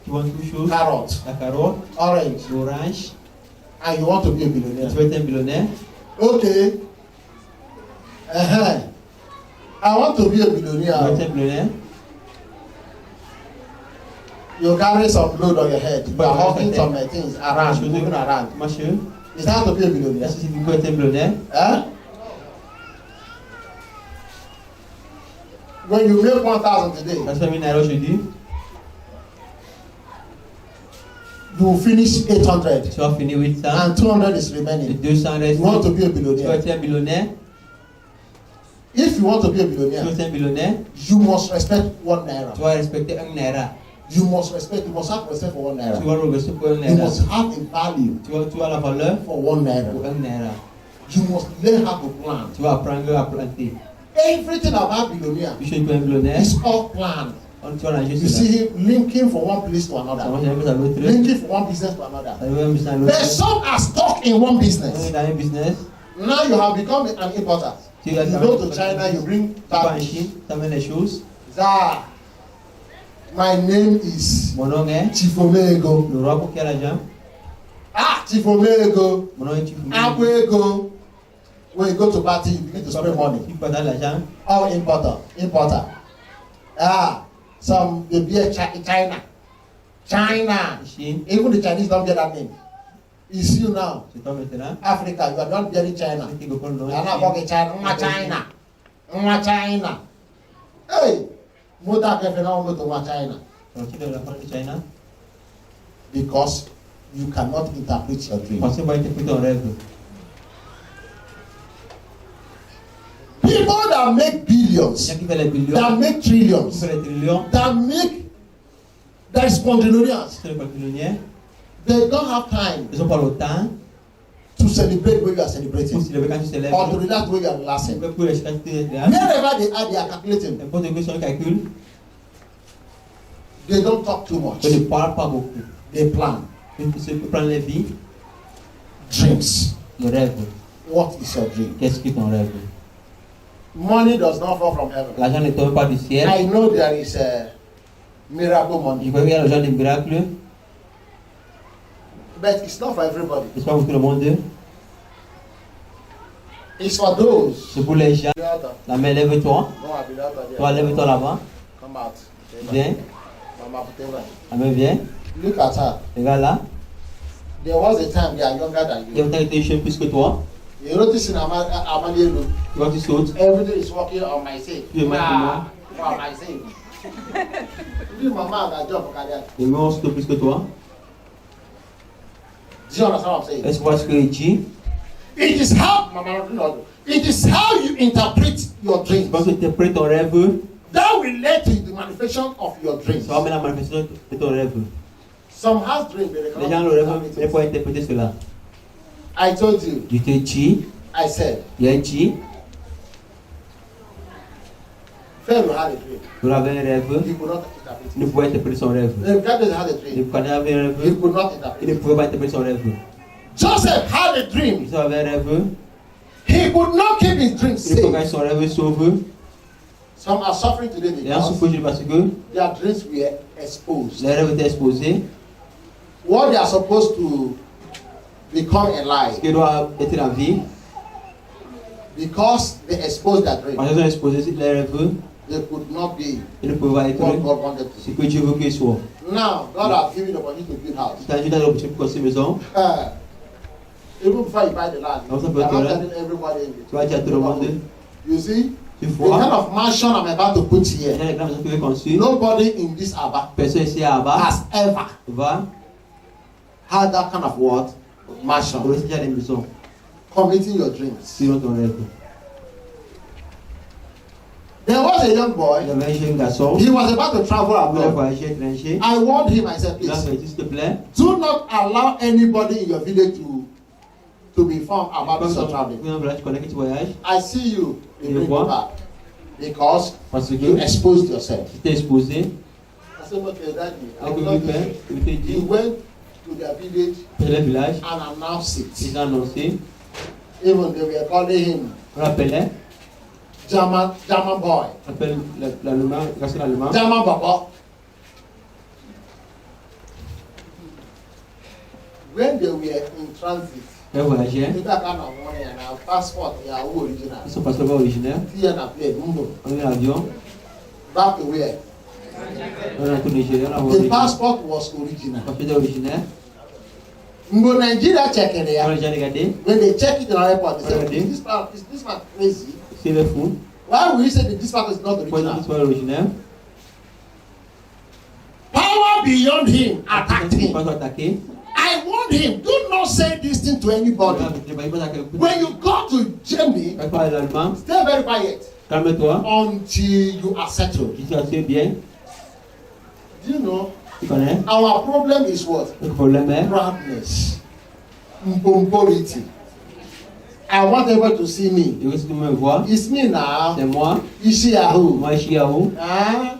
tu vends toute chose. carrot, La carotte, orange, l'orange. and you want to be a Tu billionaire. veux être un billionnaire. Okay. I want to be a Tu veux être billionaire. un billionnaire. You carry some load on your head. You are hawking some things around, moving around. Marche. Is that to be a billionaire? Est-ce que tu veux être un billionnaire? When you make 1,000 today, Quand tu fais 1000 € aujourd'hui, you will finish 800, tu vas finir 800. and 200 is Et remaining. 200 restent. You want to be a Tu veux billionaire. être un billionnaire. If you want to be a Tu veux billionaire, être un billionnaire. you must respect 1 naira. Tu vas respecter un naira. You must have respect for 1 Tu naira. vas le respecter pour un You naira. must have a value Tu vas la valeur for 1 naira. pour un naira. You must learn how to plan. Tu vas apprendre à planter. Everything about billionaire Puis je suis un billionnaire. is all planned. Tu vas nager You sur see him linking from one place to ça. another, Moi, j'aime ça l'autre. linking from one business to another. Ça veut un business à But l'autre. some are stuck in one On est business. dans un business. Now you have become an importer. Tu You go to China, you bring Tu vas en back. Chine, tu amènes les choses. Zah, my name is Mon nom est Chifomego. le roi pour quel argent? Ah, Chifomego. Mon nom est Chifu. Abuego. When you go to party, you begin to spend money. Tu partages l'argent. All importer. Ah, some the beer China. Chine, Even the Chinese don't get that name. It's you now. c'est toi maintenant. Africa, you are not bearing China. Ceux qui comprennent le nom. You are not talking China. China. Hey, Mota Kefena to China. Donc, tu dois la prendre de China. Because you cannot interpret your dream. Parce que va interpréter ton rêve. People that make Les billions, gens qui font les billions, that make qui trillions, font les trillions, that is quadrillionaires, ce n'est pas millionnaires. they don't have time Ils n'ont pas le temps to celebrate when you are pour celebrating célébrer quand tu célèbres. or to relax when you are relaxing. Pour les choses que tu as. Wherever they are calculating. N'importe quoi sur le calcul, They don't talk too much. on ne parle pas beaucoup. They plan. Ceux qui prennent les vies, Dreams. le rêve. What is your dream? Qu'est-ce qui est ton rêve? Money does not fall from heaven. L'argent ne tombe pas du ciel. I know there is a miracle Je money, crois qu'il y a l'argent des miracles. but it's not for everybody. C'est pas pour tout le monde. It's for those. C'est pour les gens. La main, lève-toi. Toi, lève-toi là-bas. Come out. Viens. Mama Puteva. La main, viens. Look at her. Regarde là. There was a time they are younger than Il y a you. un temps que tu es jeune plus que toi. You notice in Amalielu, Tu vois, tu sautes. everything is working on my side. Tu es mal On my side. You mama got job for career. Les gens sautent plus que toi. Do you understand what I'm saying? Est-ce que tu vois ce qu'il dit? It is how it is how you interpret your dreams Quand tu interprètes ton rêve, that will lead to the manifestation of your dreams. ça va mettre la manifestation de ton rêve. Some has dreams, but they Les gens cannot le rêvent, interpret mais il it. faut interpréter cela. I told you, Je t'ai dit, I said, il a dit, Pharaoh had a dream. vous avez un rêve, He could not interpret il ne it. pouvait interpréter son rêve. Nebuchadnezzar had a Il dream. avait un He rêve, could not il interpret ne it. pouvait pas interpréter son rêve. Joseph had a dream. Il avait un rêve, He could not keep his dreams il ne pouvait safe. pas son rêve sauve. Some are suffering today Les gens because souffrent parce que their dreams were exposed. les rêves étaient exposés. What they are supposed to become a lie. Ce qui doit être la vie. Because they exposed their dream. Parce qu'ils ont exposé les rêves, They could not be ils ne pouvaient pas être what God wanted ce to que Dieu veut qu'ils soient. be. Now, God has given the opportunity to build house. Quand Dieu t'a donné l'opportunité pour construire une maison, Even before you buy the land, Non, ça you peut are être not là. telling everybody. tu vas dire à tout le monde, You see, tu the vois, kind of mansion I'm about to put il y here, a une grande maison que je vais construire. nobody in this Abba Personne ici à Abba has ever va had that kind of what? pour Mansion. déjà des maisons, Committing your dreams. suivant ton rêve. There was a young Il y boy, avait un jeune garçon, he was about to travel il voulait abroad. voyager à l'étranger. I warned him, I said, Il a please, dit, s'il te plaît, do not allow anybody in your village to be informed about this your traveling. tu connais que tu voyages, I see you, You you bring what? you back. Because parce you que exposed yourself. tu t'es exposé. I said, okay, daddy, I Avec will le not père, do il te it. He dit, went to their village c'est le village, and announced it. ils ont annoncé, Even they were calling him on l'appelait, German boy, on appelle l'allemand, le garçon allemand, German Baba. When they were in transit, il voyageait, they got kind of money and our passport, yeah, who original. ils sont passés là-bas originaire, Here and a plane, Mumbo. on est en avion, Back to where? on a tout Nigeria, on a The originaire, passport was original. on fait originaire, Mbo Nigeria checking on a there. déjà regardé, When they check it in our airport, they say, Already. is this man crazy? c'est le fou, Why will you say that this passport is not pourquoi il original? soit originaire, Power beyond him attacked il ne him. pas attaquer, I warned him, do not say this thing to anybody. When you go to Germany, quand tu parles l'allemand, stay very quiet calme-toi, until you are settled. tu t'es assez bien, Do you know? tu connais, Our problem is what? le problème est, Proudness. Mpompority. I want everyone to see me. je veux que tu me vois, It's me now. c'est moi, Ishiahu. moi je suis Yahoo, Ah,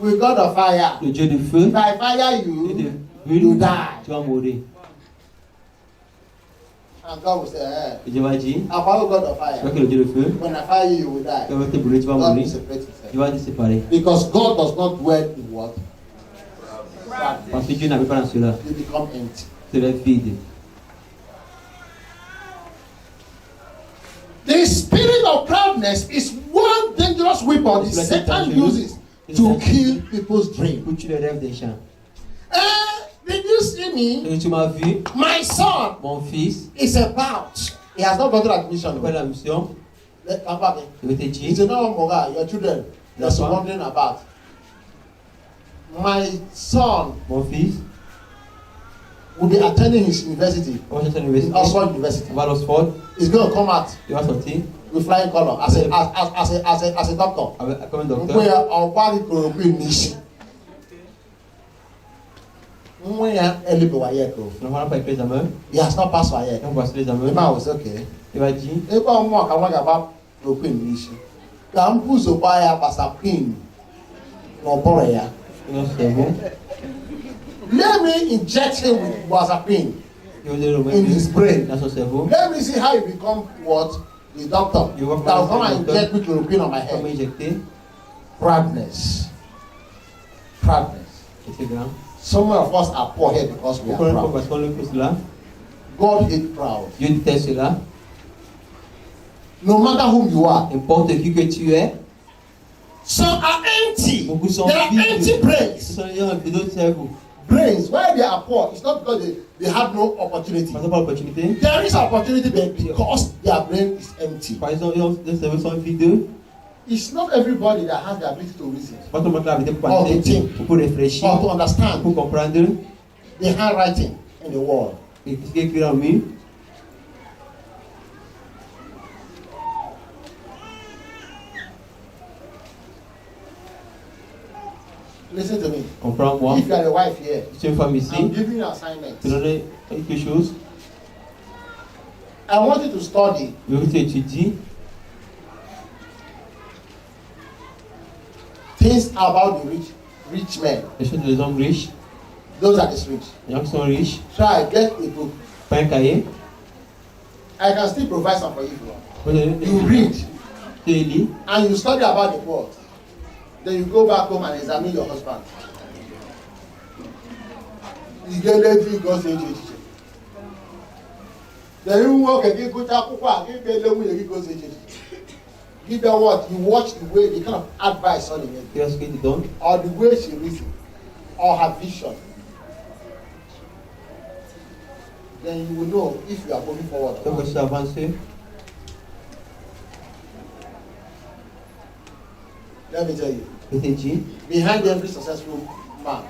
we got the fire. le Dieu du feu, By fire Dieu you, de you brûle, die. tu vas mourir. And God will say, Et Dieu va dire, I follow God of tu vois fire. que le Dieu du feu, When I fire you, you will die. tu vas te brûler, tu vas God will mourir, separate himself. tu vas te séparer. Because God does not dwell in what? Parce que Dieu n'avait pas dans cela, You become empty. c'est vide. The spirit of proudness is one dangerous weapon that Satan uses to kill people's dreams. Pour tuer les rêves des gens. Did you see me? Et tu m'as vu, My son mon fils, is about. He has not gotten admission. après la mission, Come back. je vais te He dire, said, no, Moga, your children, they're Yes, ma'am. wondering about. My son mon fils, will be attending his university, on va chercher à in l'université, Oxford University. on va à l'Oxford, He's going to come out il va sortir with flying color as a doctor. comme un Mgbe docteur. ya ọgbarị chloroquine n'isi. Nwa ya elibewa ya eko. L'enfant n'a pas écrit l'examen, He has not passed WAEC. on passe The l'examen, man was okay. il va dire, Ebe ọmụọ ka nwa ga-agba chloroquine n'isi. Ka m buzokwa ya gbasapin n'ụbụrụ ya. dans son cerveau, Let me inject him with gbasapin il va dire in his brain. dans son cerveau, Let me see how he become what? The doctor. You work That will as a come and doctor. inject me chloroquine on my comme head. injecté, Proudness. Proudness. et c'est grand. Some of us are poor here because we are Pourquoi proud. parce qu'on le fait cela, God hates proud. Dieu déteste cela, No matter whom you are. n'importe qui que tu es, Some are empty. beaucoup sont They are vides. empty Ce brains. sont les gens de notre cerveau. Brains. Why they are poor? It's not because they have no opportunity. Parce que par l'opportunité, There is opportunity but because their brain is empty. par exemple, les cerveaux sont vides, It's not everybody that has the ability to reason pas tout le monde a l'habilité pour Oh, penser, think. pour réfléchir, or to understand pour comprendre the handwriting in the world. et ce qui est écrit en mur. Listen to me. Comprends-moi. If you are a wife here, Si tu es une femme I'm ici, giving you an assignment. te donner quelque chose, I want you to study je veux que tu étudies things about the rich men. les choses des hommes riches, Those that is rich. les gens qui sont riches, Try get a book. pas un cahier, I can still provide some for you if you want. vous donner You read tu lis, and you study about the world. Then you go back home and examine your husband. You get lazy, God say you. Then you work again, go to give her what? You watch the way, the kind of advice on it. Or the way she reasons. Or her vision. Then you will know if you are moving forward. Let me tell you. Behind every successful man,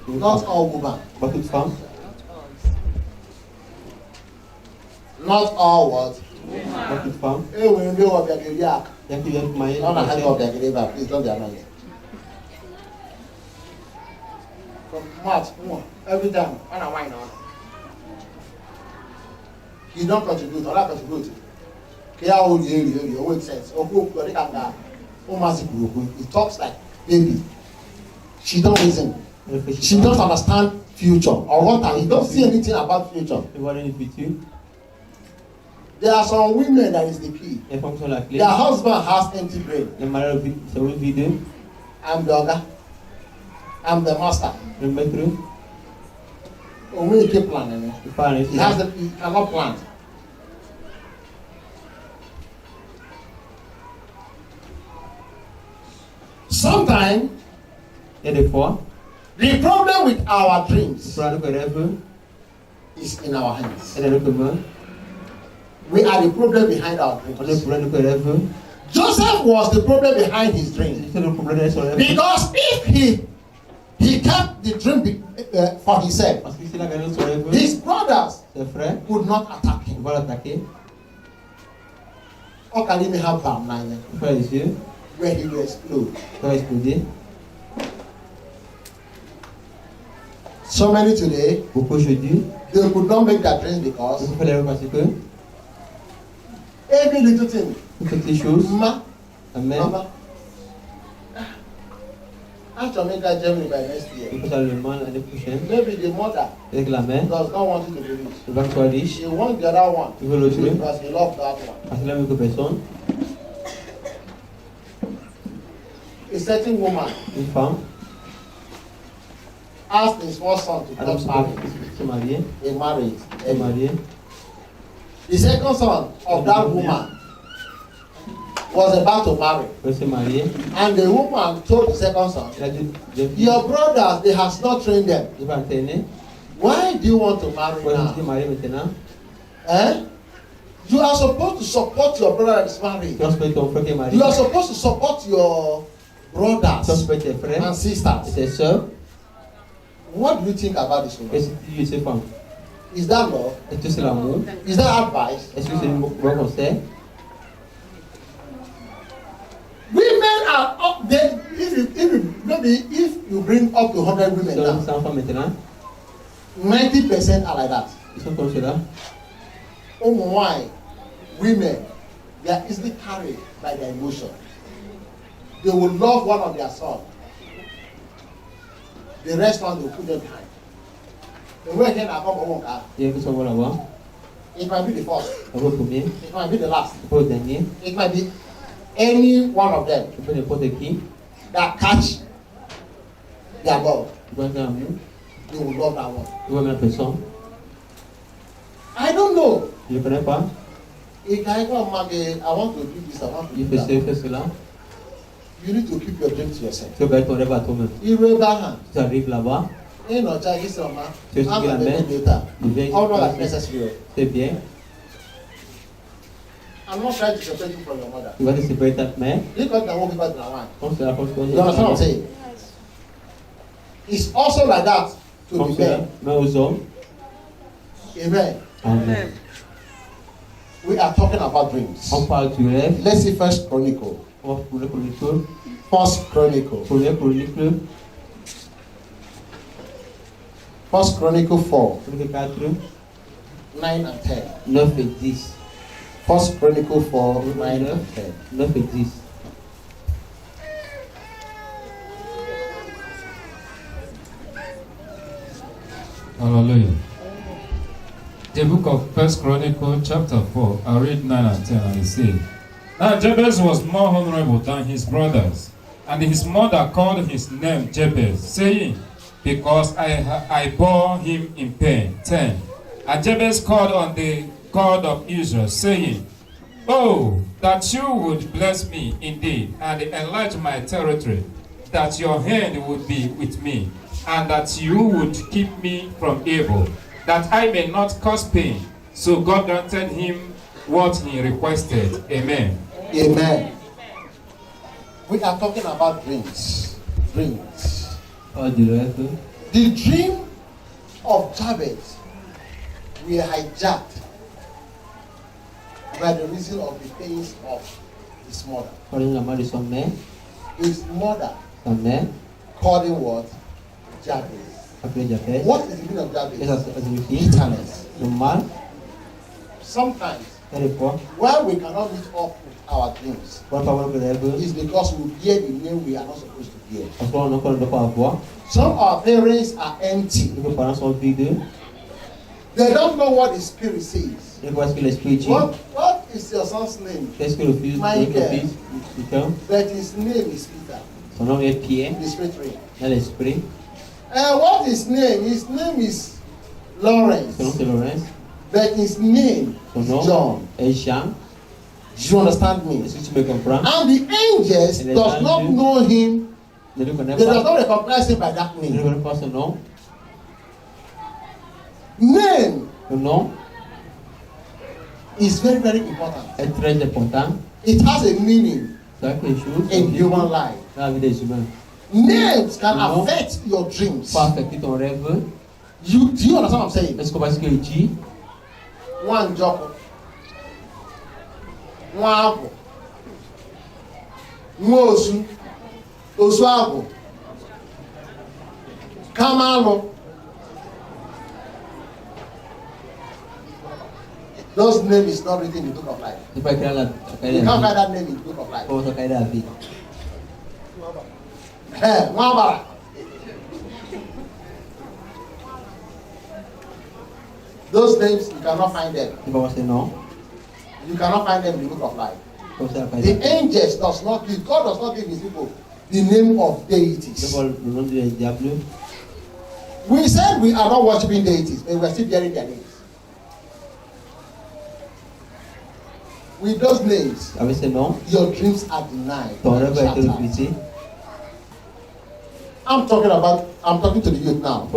not all women, not all what? Hey, when you know what you're yak, please don't be annoyed. From March, every time, when I wine on, you don't contribute, or I contribute. It sense. It talks like baby. She don't listen. She don't understand future or what. He don't see anything about future. There are some women that is the key. Their husband has empty brain. I'm the other. I'm the master. We keep planning. He cannot plan. Sometimes the problem with our dreams is in our hands. We are the problem behind our dreams. Joseph was the problem behind his dream. Because if he kept the dream for himself, his brothers would not attack him. How can he have Palm 9 where he will explode? So many today, they could not make that dream because every little thing, Mama, I Jamaica, Germany by next year. Maybe the mother does not want you to believe. She wants the other one because he loves that one. A certain woman asked his first son to get married. He married. The second son of that woman was about to marry. And the woman told the second son, your brothers, they have not trained them. Why do you want to marry now? You are supposed to support your brother that is married. You are supposed to support your brothers and sisters. What do you think about this woman? Is that love? Is that advice? Women are up there. If you bring up to 100 women now, 90% are like that. Oh my, women, they are easily carried by their emotion. They will love one of their sons. The rest one will put them behind. The way again I come for one car. It might be the first. It might be the last. It might be any one of them that catch their love. They will love that one. I don't know. If I want to do this, I want to do that. You need to keep your dream to yourself. I'm not trying to separate you from your mother. You want to separate that man? Look at the one people in our You understand what I'm saying? It's also like that to the men. Amen. Amen. We are talking about dreams. Let's see First Chronicle. First Chronicle 4, 9 and 10. First Chronicle 4, 9 and 10. Hallelujah. The book of First Chronicle chapter 4, I read 9 and 10 and it says, now Jabez was more honorable than his brothers, and his mother called his name Jabez, saying, because I bore him in pain. 10. And Jabez called on the God of Israel, saying, Oh, that you would bless me indeed, and enlarge my territory, that your hand would be with me, and that you would keep me from evil, that I may not cause pain. So God granted him what he requested. Amen. Amen. We are talking about dreams. Dreams. The dream of Jabez were hijacked by the reason of the pains of his mother. His mother called him what? Jabez. What is the meaning of Jabez? Bitterness. Sometimes, why we cannot meet up with our dreams is because we bear the name we are not supposed to bear. Some of our parents are empty. They don't know what the Spirit says. What is your son's name? Michael. But his name is Peter. The Spirit realm. What is his name? His name is Lawrence. But his name is John. Do you understand me? And the angels does not know him. They does not recognize him by that name. Name is very, very important. It has a meaning in human life. Names can affect your dreams. Do you understand what I'm saying? One job, one apple, one osu, Kamalo. Those names is not written in the book of life. You can't find that name in the book of life. Those names, you cannot find them. You cannot find them in the book of life. The angels does not give, God does not give his people the name of deities. We said we are not worshiping deities, but we are still bearing their names. With those names, your dreams are denied. I'm talking to the youth now.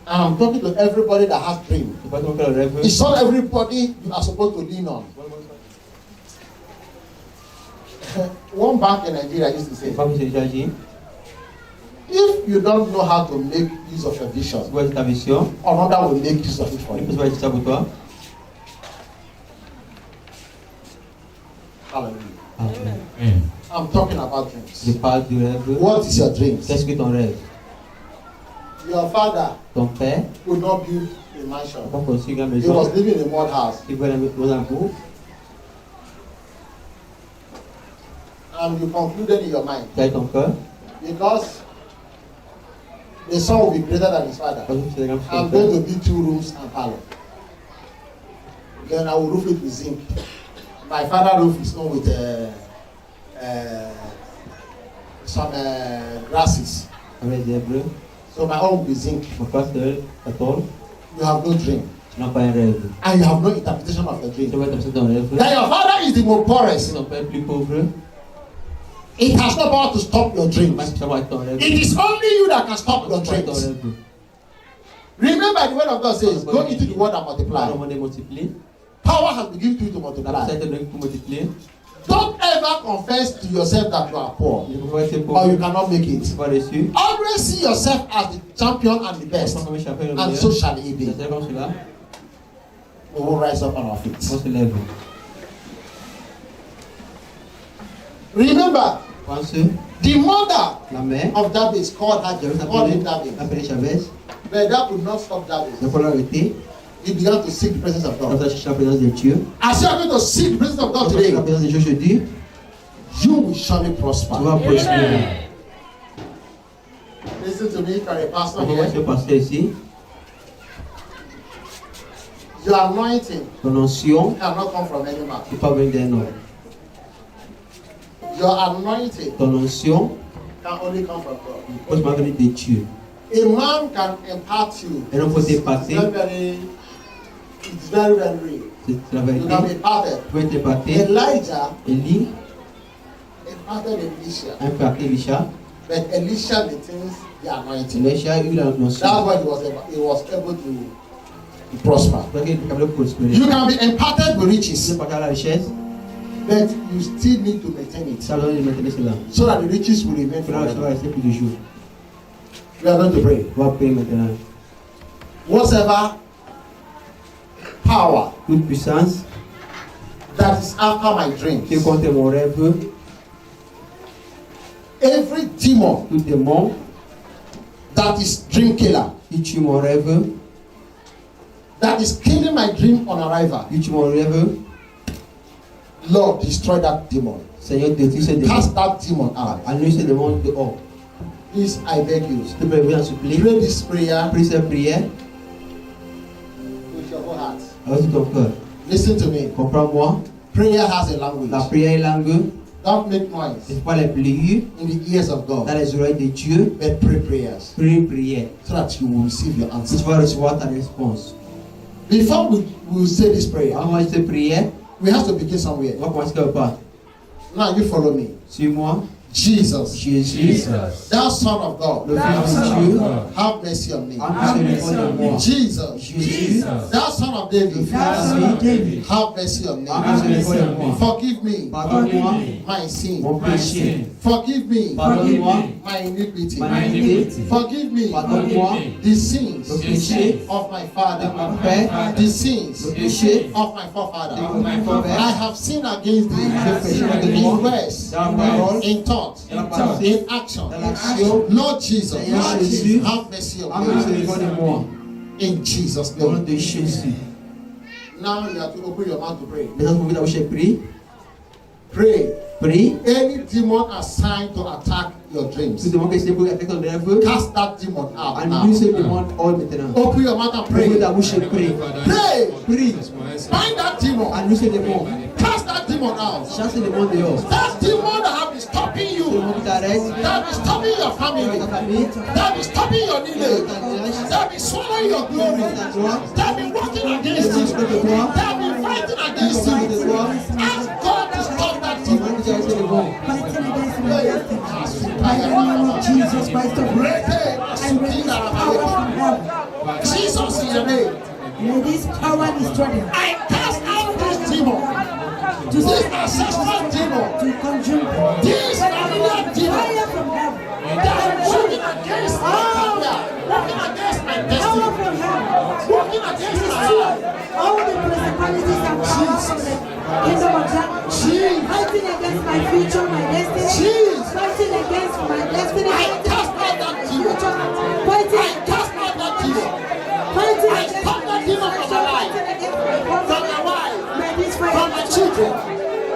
And I'm talking to everybody that has dreams. It's not everybody you are supposed to lean on. One bank in Nigeria used to say, if you don't know how to make use of your vision, another will make use of it for you. Hallelujah. Amen. I'm talking about dreams. What is your dreams? Your father could not build a mansion. He was living in a mud house. And you concluded in your mind, because the son will be greater than his father, I'm going to build 2 rooms and parlor. Then I will roof it with zinc. My father roof is on with some grasses. So my own will be zinc. You have no dream. And you have no interpretation of the dream. That your father is the more poorest. It has no power to stop your dreams. It is only you that can stop your dreams. Remember the word of God says, go into the word and multiply. Power has been given to you to multiply. Don't ever confess to yourself that you are poor or you cannot make it. Always see yourself as the champion and the best, and so shall it be. We will rise up on our feet. Remember, the mother of Jabez called him Jabez. But that could not stop Jabez. He began to seek the presence of God. As you are going to seek the presence of God today, you will surely prosper. Listen to me, if you are a pastor here. Your anointing cannot come from any man. Your anointing can only come from God. A man can impart you very It's very, very real. C'est la You vérité. can be imparted. Peut être imparté. Elijah Élie imparted Elisha. a imparté Elisha. But Elisha retains the anointing. Elisha a eu la notion. That's why he was able to prosper. Donc il est capable de prospérer. You can be imparted with Tu riches, peux partager la richesse. but you still need to maintain it Ça doit maintenir cela. so that the riches will remain Ça va forever. rester plus de jours. We are going to pray. On va prier maintenant. Whatever power Toute puissance that is after my qui dreams, est contre mon rêve, every demon tout démon that is dream killer, qui tue mon rêve, that is killing my dream on arrival, qui tue mon rêve, Lord, destroy that demon. Seigneur, détruis ce démon. Cast that demon out. Annule ce démon dehors. Please, I beg you, S'il te plaît, viens supplie. pray this prayer Prie cette prière with your whole heart. avec tout ton cœur. Listen to me. Comprends-moi. Prayer has a language. La prière est langue. Don't make Il ne noise faut pas les plier in the ears of dans God, les oreilles de Dieu. but pray prayers Prie une prière. so that you will receive your Si answer. tu vas recevoir ta réponse. Before we say this prayer, Avant de cette prière, we have to begin somewhere. on va commencer quelque part. Now you follow me. Suis-moi. Jesus, Jésus, thou Son of God, le Fils de Dieu, have mercy on me. a mercy de moi. Jesus, Jésus, thou Son of David, David, have mercy on a me. mercy de moi. Forgive me Pardonne-moi my sin. mon péché. Forgive me Pardonne-moi my iniquity. ma iniquité. Forgive me Pardonne-moi the sins le péché of my de father, mon père, the sins le péché of my forefather. de mon I père. have sinned against J'ai péché thee contre in toi words, dans la parole, in thought, dans la pensée, in action. dans l'action. Lord Jesus, Seigneur Jésus, have mercy a on mercy me. de moi. In Jesus' Au nom name. de Jésus. Now you have to open your mouth to pray. Maintenant, vous pouvez d'abord prier. Pray. Prie. Any demon assigned to attack your Tout dreams, demande que c'est pour attaquer ton rêve. cast that demon out Annule ce now. démon hors maintenant. Open your mouth and Ouvre pray. ta bouche et prie. Pray. Prie. Bind that demon. Annule ce démon. Cast that demon out. Chasse le démon dehors. That demon that have been stopping Ce you, démon qui t'arrête, that is stopping your ta family, famille, that is stopping your lineage, that is swallowing your glory, ta gloire, that be working against qui you, contre toi, that be fighting against qui contre you. toi, Ask God to stop that qui demon. t'arrête ce démon. Fighting against my destiny. By the name of Jesus Christ of Nazareth, I release power from heaven. Jesus is your name. May this power destroy them. I cast out this demon, To this ancestral demon, to consume them. this familiar demon Fire from heaven. that is working against my career, working against my Power destiny, from heaven. working against my Destroy life. all the principalities and powers from the kingdom of darkness. Fighting against my future, my destiny. Jesus. Fighting against my destiny. I cast out that demon. Fighting I cast out that demon. Fighting I against stop that demon from my life, fighting against my from my wife, May this fire from my children,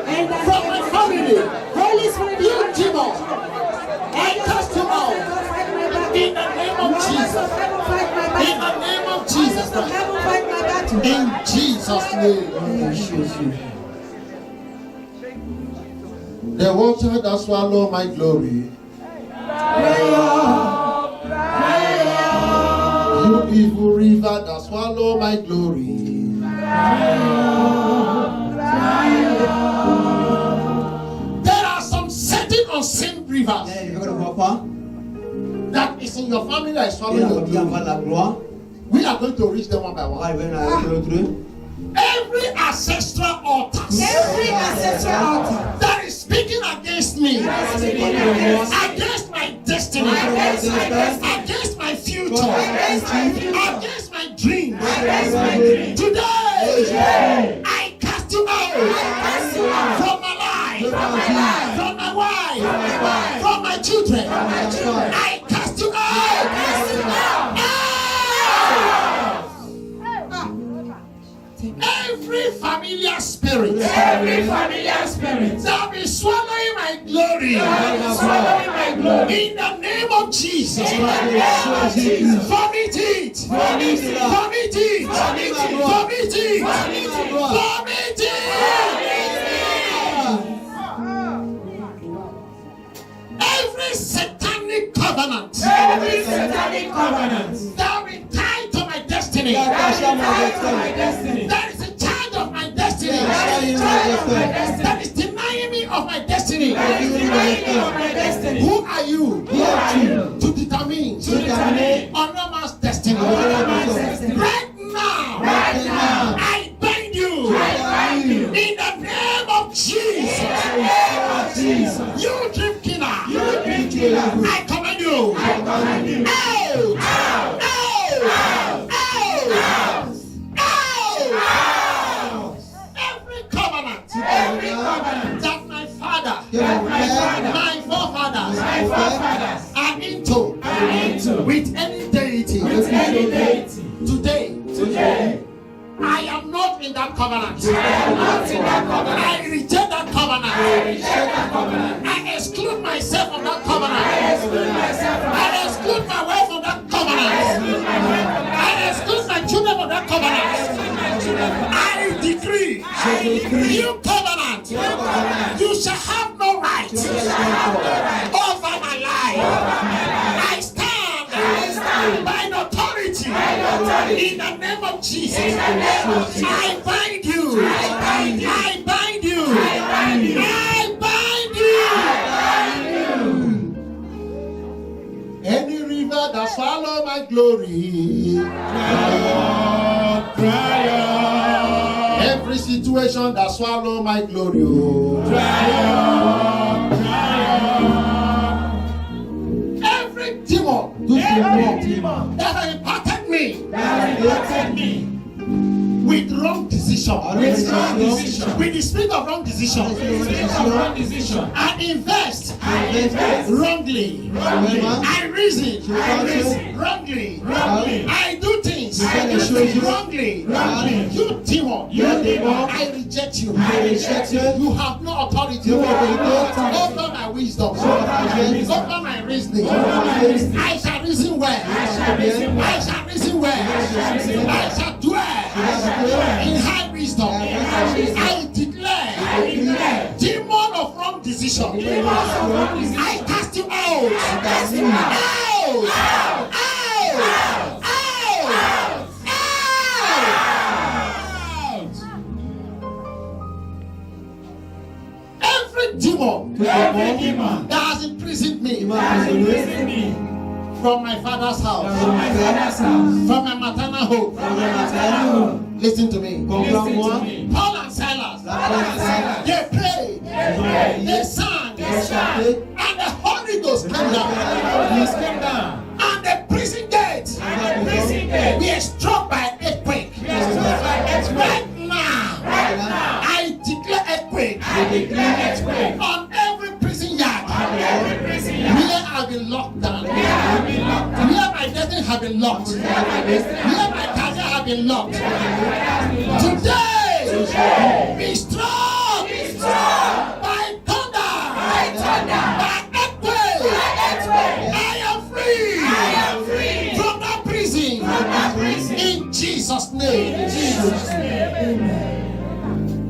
and from my family. Holy Spirit, You demon, I cast you out fight my battle. in the name of Jesus. Fight my In battle. the name of Jesus Christ. Fight my battle. In Jesus' name. Jésus. The water that swallow my glory. You evil river that swallow my glory. There are some certain unseen rivers Les rivers ne voient pas. that is in your family that is Et swallowing la your famille en glory. bas de la gloire. We are going to reach them one by On va one. arriver l'un avec l'autre. Every ancestral altar Every ancestral altar that is speaking against me, against my destiny, against my future, against my dreams, today I cast you out from my life, from my wife, from my children. I cast you out. Every familiar spirit, that be swallowing my glory, in the name of Jesus Christ. Vomit it, vomit it, vomit it, vomit it, vomit it. Every satanic covenant, that be tied to my destiny. destiny. That is in charge of my destiny. That is denying me of my destiny. Who are you to determine another man's destiny? Right now, I bind you in the name of Jesus. You dream killer, I command you. Every covenant that my father, my forefathers are into with any deity, today, I am not in that covenant. I reject that covenant. I exclude myself from that covenant. I exclude my wife from that covenant. I exclude my children from that covenant. I decree, you covenant, you shall have no right over my life. I stand by authority in the name of Jesus. I bind you. I bind you. I bind you. Any river that swallow my glory, dry up. Every situation that swallow my glory, dry up. Every demon that has impacted me with wrong decision, with the spirit of wrong decision, I invest wrongly, I reason wrongly, I do things wrongly. You demon, I reject you. You have no authority over my wisdom, over my reasoning. I shall reason well. I shall reason well. I shall dwell in high wisdom. I declare demon of wrong decision. I cast you out. Every demon that has imprisoned me from my father's house, from my maternal home. Listen to me. Paul and Silas, they prayed, they sang, and the Holy Ghost came down. And the prison gates were struck by earthquake. Right now, I declare earthquake on every prison yard where I've been locked down, where my destiny has been locked, where my career has been locked. Today, be strong by thunder, by earthquake. I am free from that prison. In Jesus' name.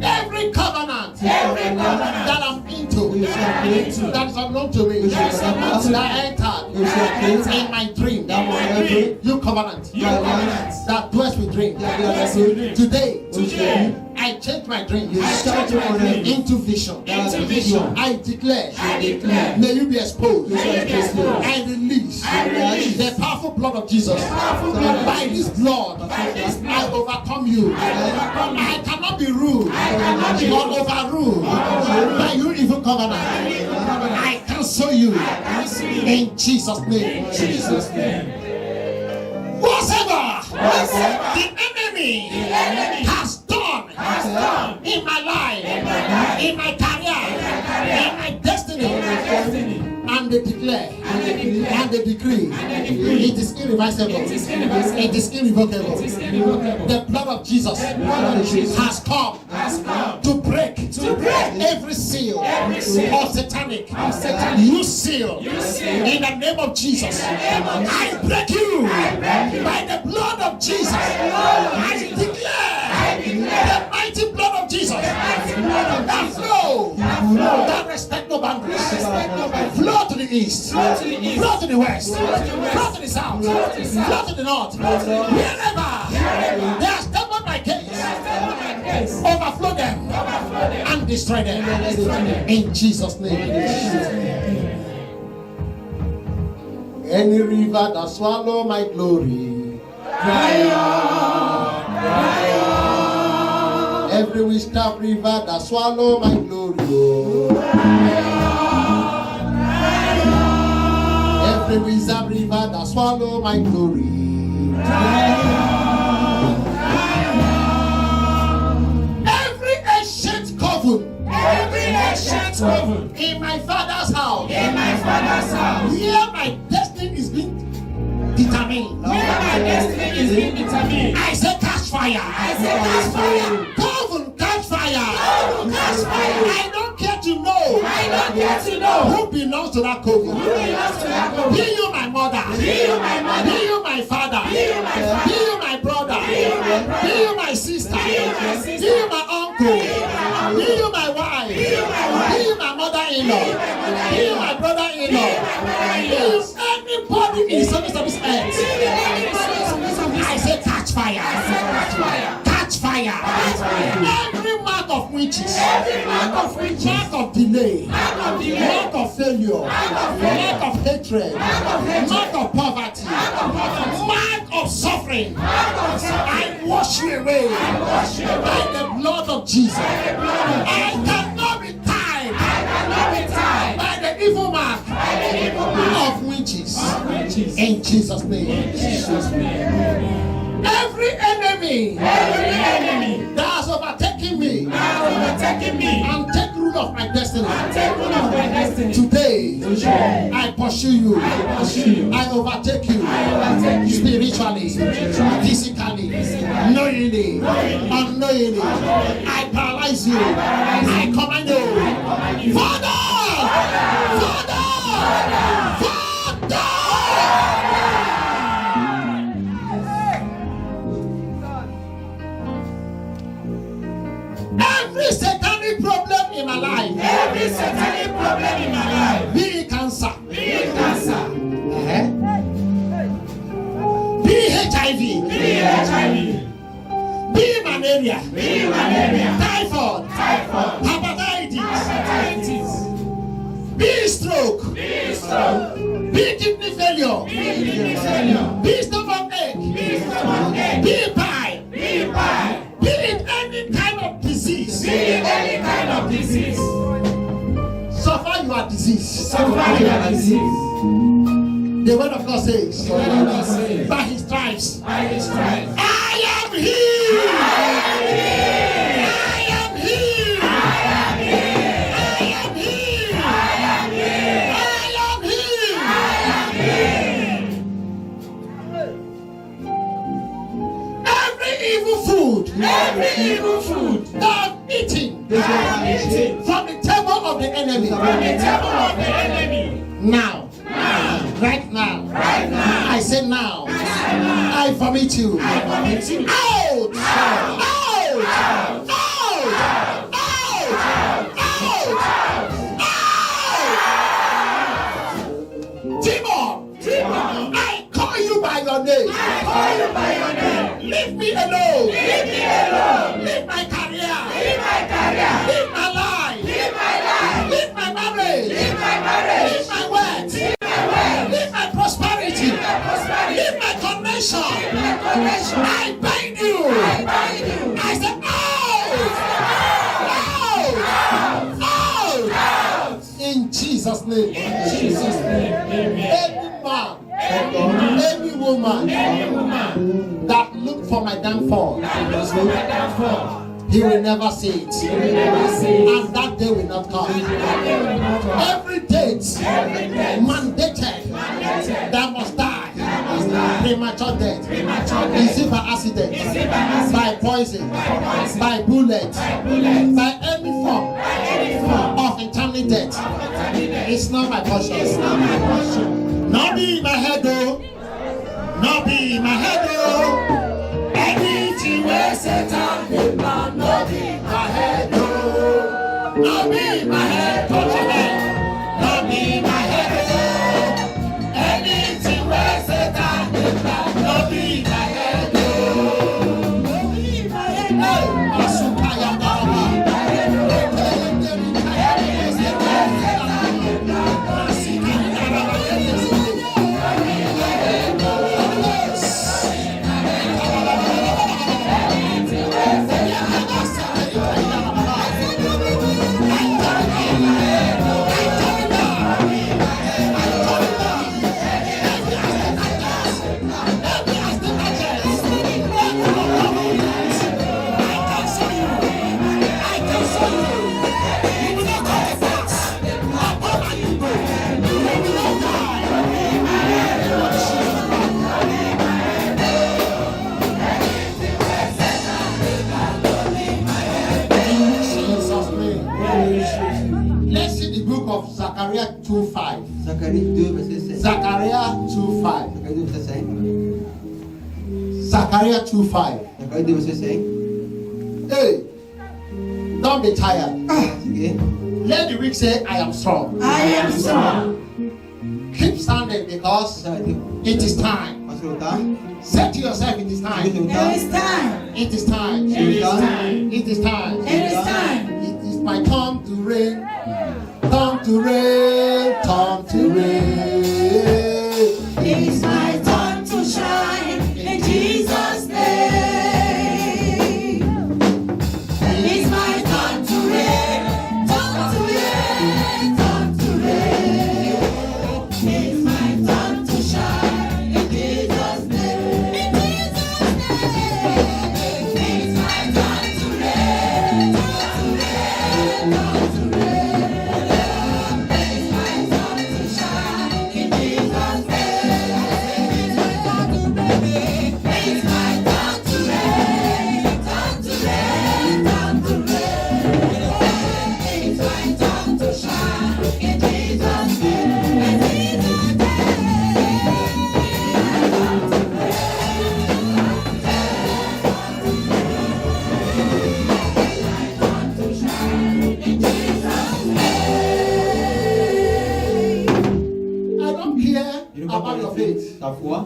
Every covenant that I'm into, that is unknown to me, that I entered in my dream, you covenant that dwells with dream. Today, I change my dream into vision. I declare, may you be exposed. I release the powerful blood of Jesus. By this blood, I overcome you. I cannot be ruled or overruled by your evil covenant. I cancel you in Jesus' name. Whatever the enemy has done in my life, in my career, in my destiny, and they declare and they decree, it is irreversible, it is irrevocable. The blood of Jesus has come to break every seal of satanic. You seal in the name of Jesus. I break you by the blood of Jesus. I declare the mighty blood of Jesus that flow that respect no boundaries. Flow to the east, flow to the west, flow to the south, flow to the north. Wherever they are stepped on my case, overflow them and destroy them. In Jesus' name. Any river that swallow my glory, dry up, dry up. Every witchcraft river that swallow my glory, oh, dry up, dry up. Every wizard river that swallow my glory, dry up, dry up. Every ancient coven in my father's house, where my destiny is being determined. I say catch fire. Coven catch fire. I don't care to know who belongs to that coven. Be you my mother, be you my father, be you my brother, be you my sister, be you my uncle, be you my wife, be you my mother-in-law, be you my brother-in-law, be you anybody in the service of this earth. I say catch fire. Catch fire. Every mark of witches, mark of delay, mark of failure, mark of hatred, mark of poverty, mark of suffering, I wash you away by the blood of Jesus. I cannot be tied by the evil mark of witches. In Jesus' name. Every enemy that has overtaken me and take rule of my destiny. Today, I pursue you. I overtake you spiritually, physically, knowingly, unknowingly. I paralyze you. I command you. Father! Every satanic problem in my life, be it cancer, be HIV, be malaria, typhoid, hepatitis, be stroke, be kidney failure, be stomach ache, be pie, be it any kind of disease. So far you are diseased. The word of God says, by his stripes, I am healed. Every evil food that I'm eating from the table of the enemy. Now, right now, I say now, I vomit you. Out! Timon, I call you by your name. Leave me alone. Leave my career. Leave my life. Leave my marriage. Leave my wealth. Leave my prosperity. Leave my connection. I bind you. I say out. In Jesus' name. Every man, every woman that look for my downfall, he will never see it. And that day will not come. Every date mandated that must die. Premature death. Is it by accident? By poison? By bullet? By any form of eternal death? It's not my portion. Not be in my head though. Not be in my head though. Anything where Satan will not be in my head though. Not be in my head. 5. Zacharie 2, verset 5. Zachariah 2:5. Zacharie 2, verset 5. Zachariah 2:5. Zacharie 2, verset 5. Hey, don't be tired. Okay. Let the weak say, I am strong. I am strong. Keep standing because it is time. Say to yourself, it is time. It is time. It is time. It is time. It is time. It is time. It is my time to reign. Time to reign. Time to reign. It is my time to shine in Jesus' name. It's my time to reign. Time to reign. Time to reign. It's my time to shine in Jesus' name. In Jesus' name. It's my time to reign. Time to reign. Time to reign. It's my time to shine in Jesus' name. It's my time to reign. It's my time to reign. Time to reign. Time to reign. It's my time to shine in Jesus' name. In Jesus' I don't care about your faith. Ta foi.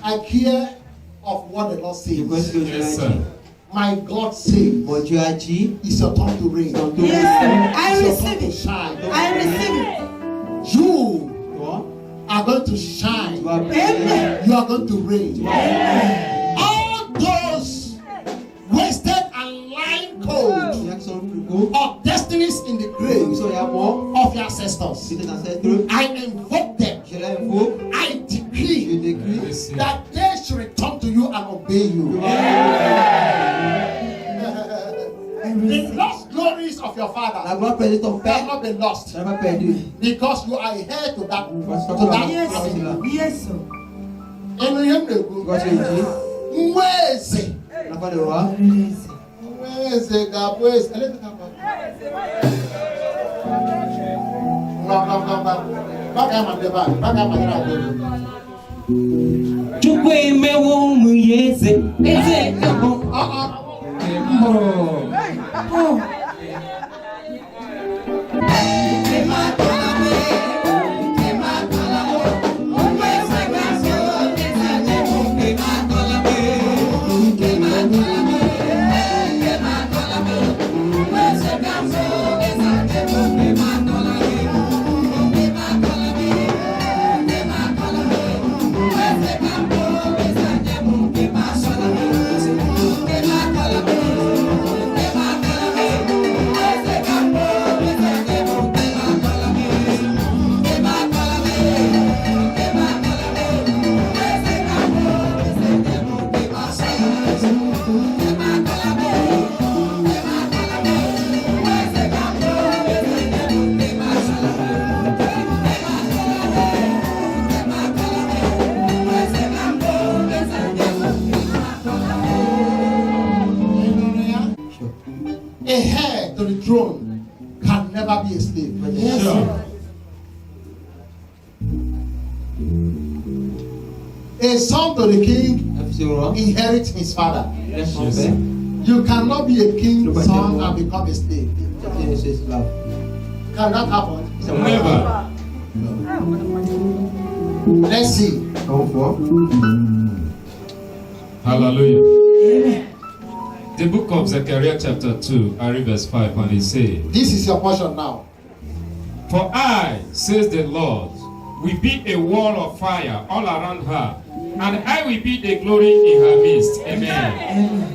I care of what the Lord Je crois says. ce que Dieu Yes, a sir. dit. My God says, Mon Dieu a dit. it's your time to reign. Ton tour. Yes, I It's your time receive to it. shine. I receive it. You Toi, are going to tu shine. vas Amen. You are going to reign. Amen. All those wasted and lying code Il y a qui sont plus courts. of destinies in the Ceux qui grave sont là morts. of your ancestors, C'est tes ancêtres. I invoke them. Je les invoque. I Je decree décris. Yes, sir. that they should return to you and obey you. The lost glories of your La father gloire perdue de ton have père. not been lost Ça va perdu. because you are heir to that. Parce que To that Yes, family. yes, sir. Enu ihe m na-ekwu, Pourquoi tu es dit? nwa eze, L'enfant de roi. nwa eze ga-abụ eze. Eleta ka mma. Ngwa. Baga ya ma ndị be anyị, baga ya ma ndị na-agụ egwu. Chukwu emewo ụmụ ya eze eze kabụ Oh. A heir to the throne can never be a slave. Yes, sir. A son to the king Un fils du roi. inherits his father. Laisse son Yes. père. You cannot be a king's son and become a slave. Tu es un esclave. Can that happen? Ça va. Never. Let's see. On voit. Hallelujah. Amen. The book of Zechariah chapter 2, I read verse 5, and it says, This is your portion now. For I, says the Lord, will be a wall of fire all around her, and I will be the glory in her midst. Amen.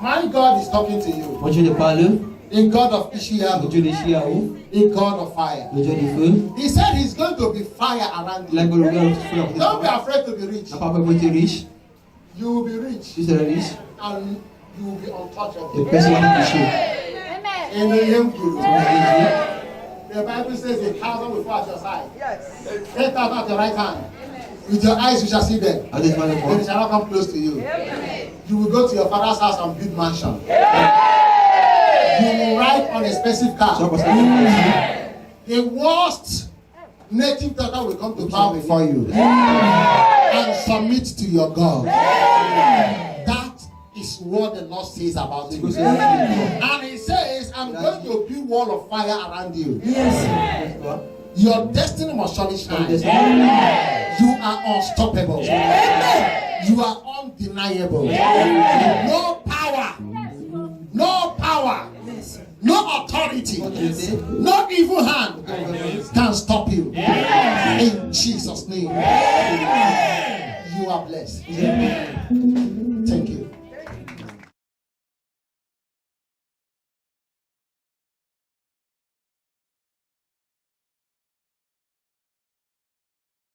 My God is talking to you. Mon Dieu te parle. The God of Le Ishiahu, Dieu de Chiaou. the God of fire. Le Dieu du feu. He said he's going to be fire around Il a you. que le gars de Don't be feu. afraid to be rich. N'a pas peur d'être riche. You will be rich Tu seras riche. and you will be Et untouchable. personne ne va te toucher. In the name of On va te dire. the Bible says 1,000 will fall at your side. 10,000 at your right hand. With your eyes you shall see them. À tes devant le They monde. shall not come close to you. You will go to your father's house and build mansion. You will ride on expensive Tu vas car. passer à ton The worst native daughter will come to bow before you and submit to your God. That is what the Lord says about you. And He says, I'm going to build wall of fire around you. Your destiny must surely shine. You are unstoppable. You are undeniable. No power, no authority, no evil hand can stop you. In Jesus' name, you are blessed. Thank